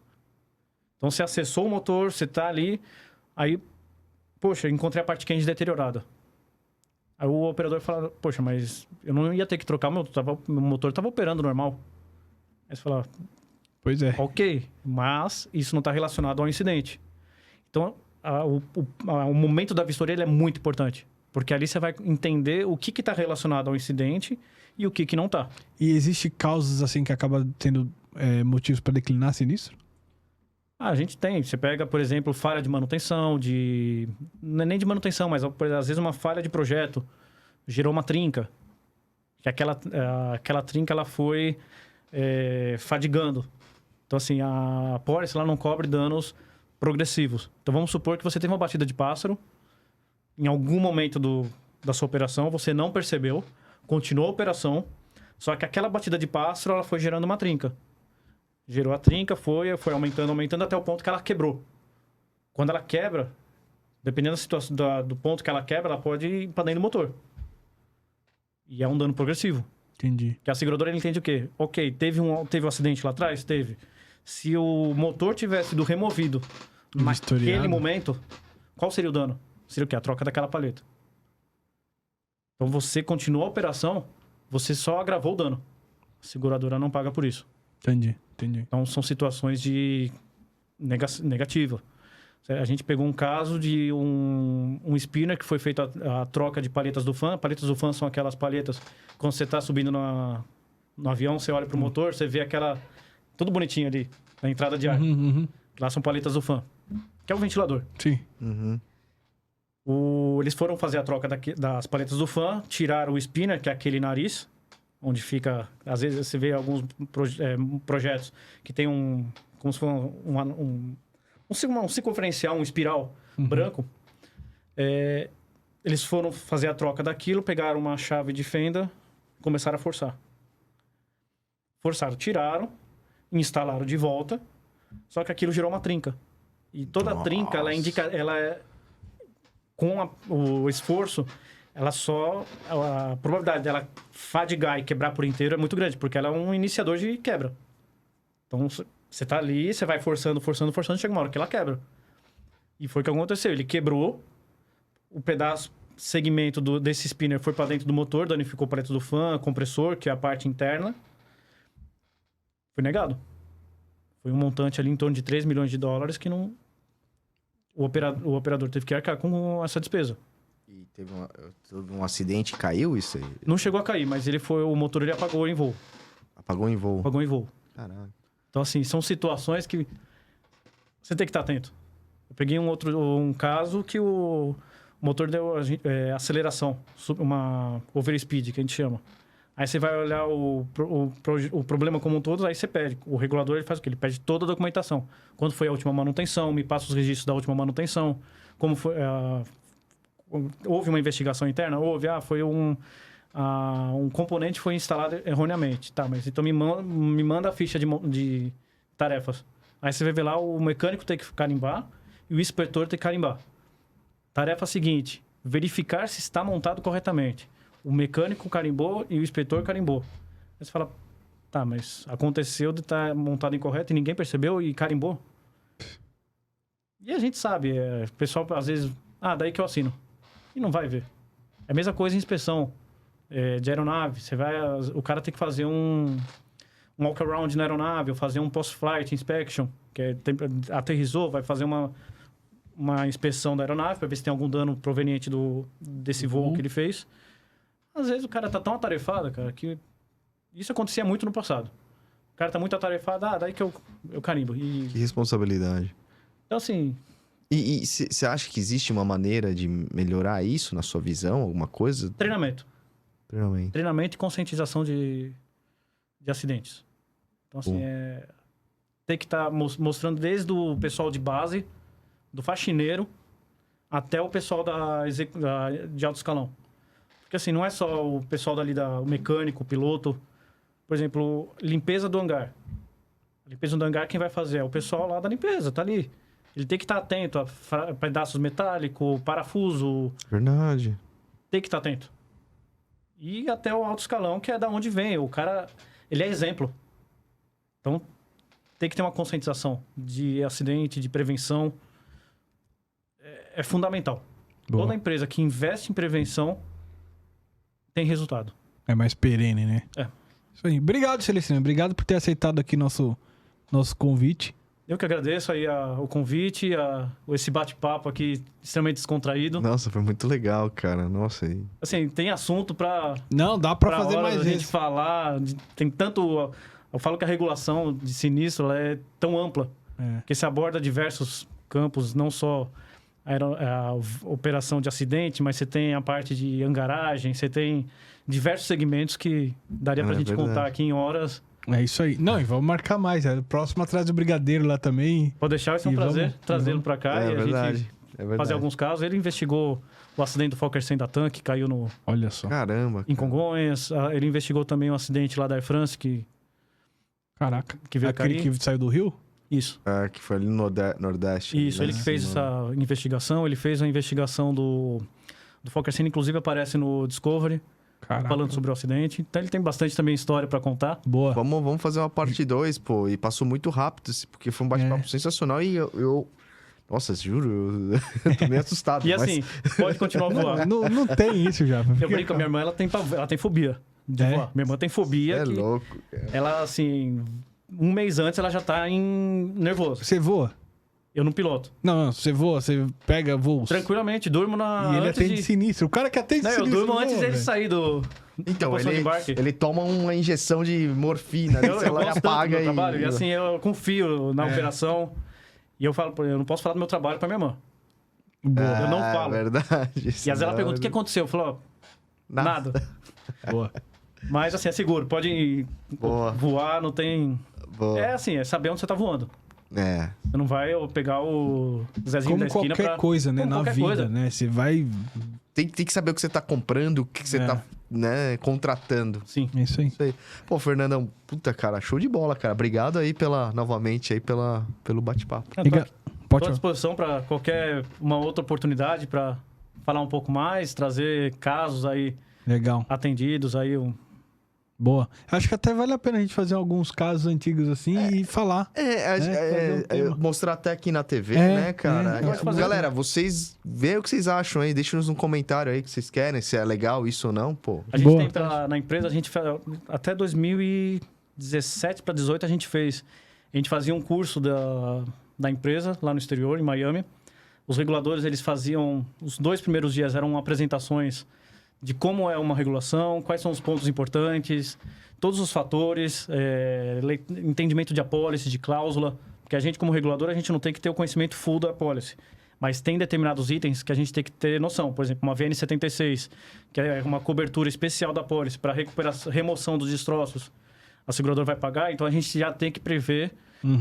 Então, você acessou o motor, você tá ali, aí, poxa, encontrei a parte quente deteriorada. Aí o operador fala, poxa, mas eu não ia ter que trocar, meu motor estava operando normal. Aí você fala, Pois é. ok, mas isso não está relacionado ao incidente. Então, o momento da vistoria ele é muito importante. Porque ali você vai entender o que está relacionado ao incidente e o que não está. E existe causas assim que acaba tendo motivos para declinar sinistro? A gente tem. Você pega, por exemplo, falha de manutenção, não é nem de manutenção, mas às vezes uma falha de projeto gerou uma trinca. Que aquela trinca ela foi fadigando. Então, assim, a pólice ela não cobre danos progressivos. Então, vamos supor que você teve uma batida de pássaro, em algum momento da sua operação, você não percebeu, continuou a operação, só que aquela batida de pássaro ela foi gerando uma trinca. Gerou a trinca, foi aumentando até o ponto que ela quebrou. Quando ela quebra, dependendo da situação, do ponto que ela quebra, ela pode ir para dentro do motor. E é um dano progressivo. Entendi. Que a seguradora ele entende o quê? Ok, teve um acidente lá atrás? Teve. Se o motor tivesse sido removido naquele momento, qual seria o dano? Seria o quê? A troca daquela paleta. Então você continuou a operação, você só agravou o dano. A seguradora não paga por isso. Entendi. Então, são situações de negativa. A gente pegou um caso de um spinner que foi feita a troca de paletas do fan. Paletas do fan são aquelas paletas... Quando você está subindo no avião, você olha para o motor, você vê aquela... Tudo bonitinho ali, na entrada de ar. Lá são paletas do fan, que é o ventilador. Sim. Eles foram fazer a troca das paletas do fan, tiraram o spinner, que é aquele nariz... onde fica... Às vezes você vê alguns projetos que tem como se fosse um circunferencial, um espiral branco. Eles foram fazer a troca daquilo, pegaram uma chave de fenda, começaram a forçar. Forçaram, tiraram, instalaram de volta, só que aquilo gerou uma trinca. E toda a trinca, com o esforço... a probabilidade dela fadigar e quebrar por inteiro é muito grande, porque ela é um iniciador de quebra. Então, você tá ali, você vai forçando, chega uma hora que ela quebra. E foi o que aconteceu. Ele quebrou, o segmento desse spinner foi para dentro do motor, danificou o paleta do fan, compressor, que é a parte interna. Foi negado. Foi um montante ali em torno de 3 milhões de dólares que não... O operador teve que arcar com essa despesa. E teve um acidente e caiu isso aí? Não chegou a cair, mas o motor ele apagou em voo. Apagou em voo? Apagou em voo. Caralho. Então, assim, são situações que você tem que estar atento. Eu peguei um caso que o motor deu aceleração, uma overspeed, que a gente chama. Aí você vai olhar o problema como um todo, aí você pede. O regulador ele faz o quê? Ele pede toda a documentação. Quando foi a última manutenção, me passa os registros da última manutenção, como foi... Houve uma investigação interna? Houve. Foi um componente foi instalado erroneamente. Tá, mas então me manda a ficha de tarefas. Aí você vai ver lá o mecânico tem que carimbar e o inspetor tem que carimbar. Tarefa seguinte, verificar se está montado corretamente. O mecânico carimbou e o inspetor carimbou. Aí você fala, tá, mas aconteceu de estar montado incorreto e ninguém percebeu e carimbou? E a gente sabe, o pessoal às vezes... daí que eu assino. E não vai ver. É a mesma coisa em inspeção de aeronave. O cara tem que fazer um walk-around na aeronave, ou fazer um post-flight inspection, que aterrissou, vai fazer uma inspeção da aeronave para ver se tem algum dano proveniente desse voo que ele fez. Às vezes o cara tá tão atarefado, cara, que isso acontecia muito no passado. O cara tá muito atarefado, daí que eu carimbo. Que responsabilidade. Então, assim... E você acha que existe uma maneira de melhorar isso na sua visão? Alguma coisa? Treinamento e conscientização de acidentes. Então, assim, tem que estar mostrando desde o pessoal de base, do faxineiro, até o pessoal de alto escalão. Porque, assim, não é só o pessoal dali, o mecânico, o piloto. Por exemplo, limpeza do hangar. A limpeza do hangar, quem vai fazer? É o pessoal lá da limpeza, tá ali. Ele tem que estar atento a pedaços metálicos, parafuso, Verdade. tem que estar atento. E até o alto escalão, que é da onde vem. O cara, ele é exemplo. Então, tem que ter uma conscientização de acidente, de prevenção. É fundamental. Boa. Toda empresa que investe em prevenção tem resultado. É mais perene, né? É. Isso aí. Obrigado, Celestino. Obrigado por ter aceitado aqui nosso convite. Eu que agradeço aí o convite, esse bate-papo aqui extremamente descontraído. Nossa, foi muito legal, cara. Nossa, aí. Assim, tem assunto para Não, dá pra fazer mais a gente vezes. falar. Tem tanto... Eu falo que a regulação de sinistro ela é tão ampla É. que se aborda diversos campos, não só a operação de acidente, mas você tem a parte de hangaragem, você tem diversos segmentos que daria pra gente verdade. contar aqui em horas. É isso aí. Não, e vamos marcar mais. Próximo atrás do Brigadeiro lá também. Pode deixar, vai ser um E prazer vamos- trazê-lo para cá É e a verdade. gente É verdade. fazer alguns casos. Ele investigou o acidente do Fokker 100 da TAM, que caiu Olha só. Caramba. em cara. Congonhas. Ele investigou também um acidente lá da Air France, que Caraca. veio Aquele cair. que saiu do Rio? Isso. É, que foi ali no Nordeste. Isso, né? ele que fez essa investigação. Ele fez a investigação do Fokker 100, inclusive aparece no Discovery, Caraca. falando sobre o acidente. Então ele tem bastante também história para contar. Boa. Vamos fazer uma parte 2, pô. E passou muito rápido, porque foi um bate-papo sensacional e eu... Nossa, juro, eu tô meio assustado. E mas- assim, pode continuar a voar. Não tem isso já. Eu brinco com a minha irmã, ela tem fobia de É? voar. Minha irmã tem fobia É que louco, cara. ela, assim, um mês antes ela já tá nervoso. Você voa? Eu não piloto. Não, você voa, você pega voos. Tranquilamente, durmo na... E ele antes atende de... sinistro. O cara que atende Não, eu sinistro. durmo antes voa, dele velho. sair do... Então, posição de embarque. ele toma uma injeção de morfina, Eu sei lá, e gosto tanto do apaga meu e... trabalho. E assim, eu confio na operação. E eu falo, eu não posso falar do meu trabalho pra minha irmã. Boa. eu não falo. Verdade. E às vezes ela pergunta, o que aconteceu? Eu falo, ó, nada. Boa. Mas assim, é seguro. Pode Boa. voar, não tem... Boa. É assim, é saber onde você tá voando. É. Você não vai pegar o Zezinho Como da esquina qualquer pra... coisa, né? Como Na qualquer vida, coisa. né? Você vai... Tem que saber o que você tá comprando, o que você É. tá, né, contratando. Sim. É isso aí. Isso aí. Pô, Fernandão, puta, cara, show de bola, cara. Obrigado aí novamente aí pelo bate-papo. Liga- Estou Pode à falar. disposição para qualquer uma outra oportunidade para falar um pouco mais, trazer casos aí Legal. atendidos aí. Boa. Acho que até vale a pena a gente fazer alguns casos antigos assim e falar. fazer um tema. Mostrar até aqui na TV, É, né, cara? é. Pode fazer. Galera, vocês veem o que vocês acham aí, deixem-nos um comentário aí que vocês querem, se é legal isso ou não, pô. A gente Boa. tem na empresa, a gente até 2017 para 2018 a gente fez. A gente fazia um curso da empresa lá no exterior, em Miami. Os reguladores, eles faziam... Os 2 primeiros dias eram apresentações de como é uma regulação, quais são os pontos importantes, todos os fatores, entendimento de apólice, de cláusula. Porque a gente, como regulador, a gente não tem que ter o conhecimento full da apólice. Mas tem determinados itens que a gente tem que ter noção. Por exemplo, uma VN76, que é uma cobertura especial da apólice para remoção dos destroços. A seguradora vai pagar, então a gente já tem que prever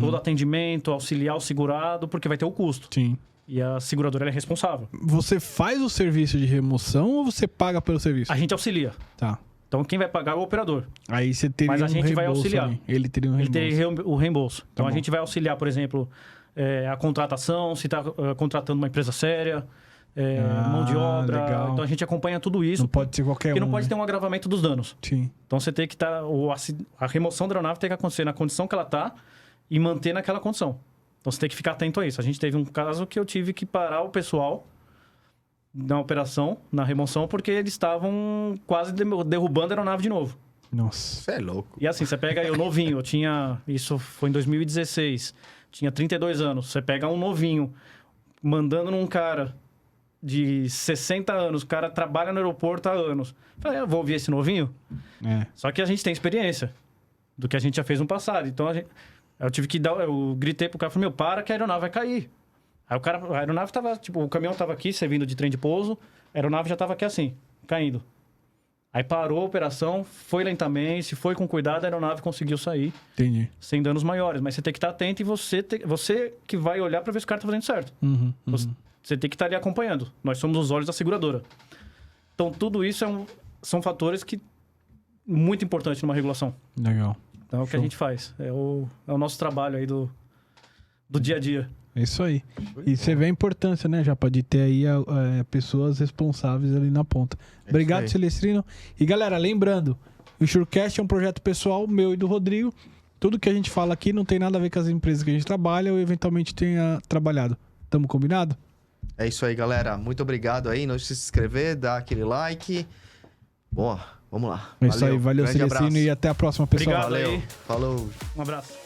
todo atendimento, auxiliar o segurado, porque vai ter o custo. Sim. E a seguradora ela é responsável. Você faz o serviço de remoção ou você paga pelo serviço? A gente auxilia. Tá. Então quem vai pagar é o operador. Aí você teria Mas a gente vai reembolso auxiliar. ali. Ele teria um Ele reembolso. tem o reembolso. Então Tá a bom. gente vai auxiliar, por exemplo, a contratação, se está contratando uma empresa séria, mão de obra. legal. Então a gente acompanha tudo isso. Não pode ser qualquer Porque não um, pode né? ter um agravamento dos danos. Sim. Então você tem que estar. A remoção da aeronave tem que acontecer na condição que ela está e manter naquela condição. Então você tem que ficar atento a isso. A gente teve um caso que eu tive que parar o pessoal na operação, na remoção, porque eles estavam quase derrubando a aeronave de novo. Nossa. Você é louco. E assim, você pega eu novinho, eu tinha... Isso foi em 2016. Tinha 32 anos. Você pega um novinho, mandando num cara de 60 anos, o cara trabalha no aeroporto há anos. Eu falei, eu vou ouvir esse novinho? É. Só que a gente tem experiência do que a gente já fez no passado. Então, eu tive que dar... Eu gritei pro cara, falei, para que a aeronave vai cair. Aí a aeronave tava... Tipo, o caminhão tava aqui, você vindo de trem de pouso. A aeronave já tava aqui assim, caindo. Aí parou a operação, foi lentamente, foi com cuidado, a aeronave conseguiu sair Entendi. sem danos maiores. Mas você tem que estar atento e você que vai olhar para ver se o cara tá fazendo certo. Uhum, Você tem que estar ali acompanhando. Nós somos os olhos da seguradora. Então, tudo isso são fatores que muito importantes numa regulação. Legal. Então, é o que a gente faz. É o nosso trabalho aí do dia a dia. É isso aí. E você vê a importância, né, Japa, de ter aí pessoas responsáveis ali na ponta. Obrigado, aí. Celestrino. E galera, lembrando, o Insurecast é um projeto pessoal meu e do Rodrigo. Tudo que a gente fala aqui não tem nada a ver com as empresas que a gente trabalha ou eventualmente tenha trabalhado. Tamo combinado? É isso aí, galera. Muito obrigado aí. Não esqueça de se inscrever, dar aquele like. Boa, vamos lá. É isso aí. Valeu, Grande Celestrino, abraço. e até a próxima, pessoal. Obrigado Valeu. aí. Falou. Um abraço.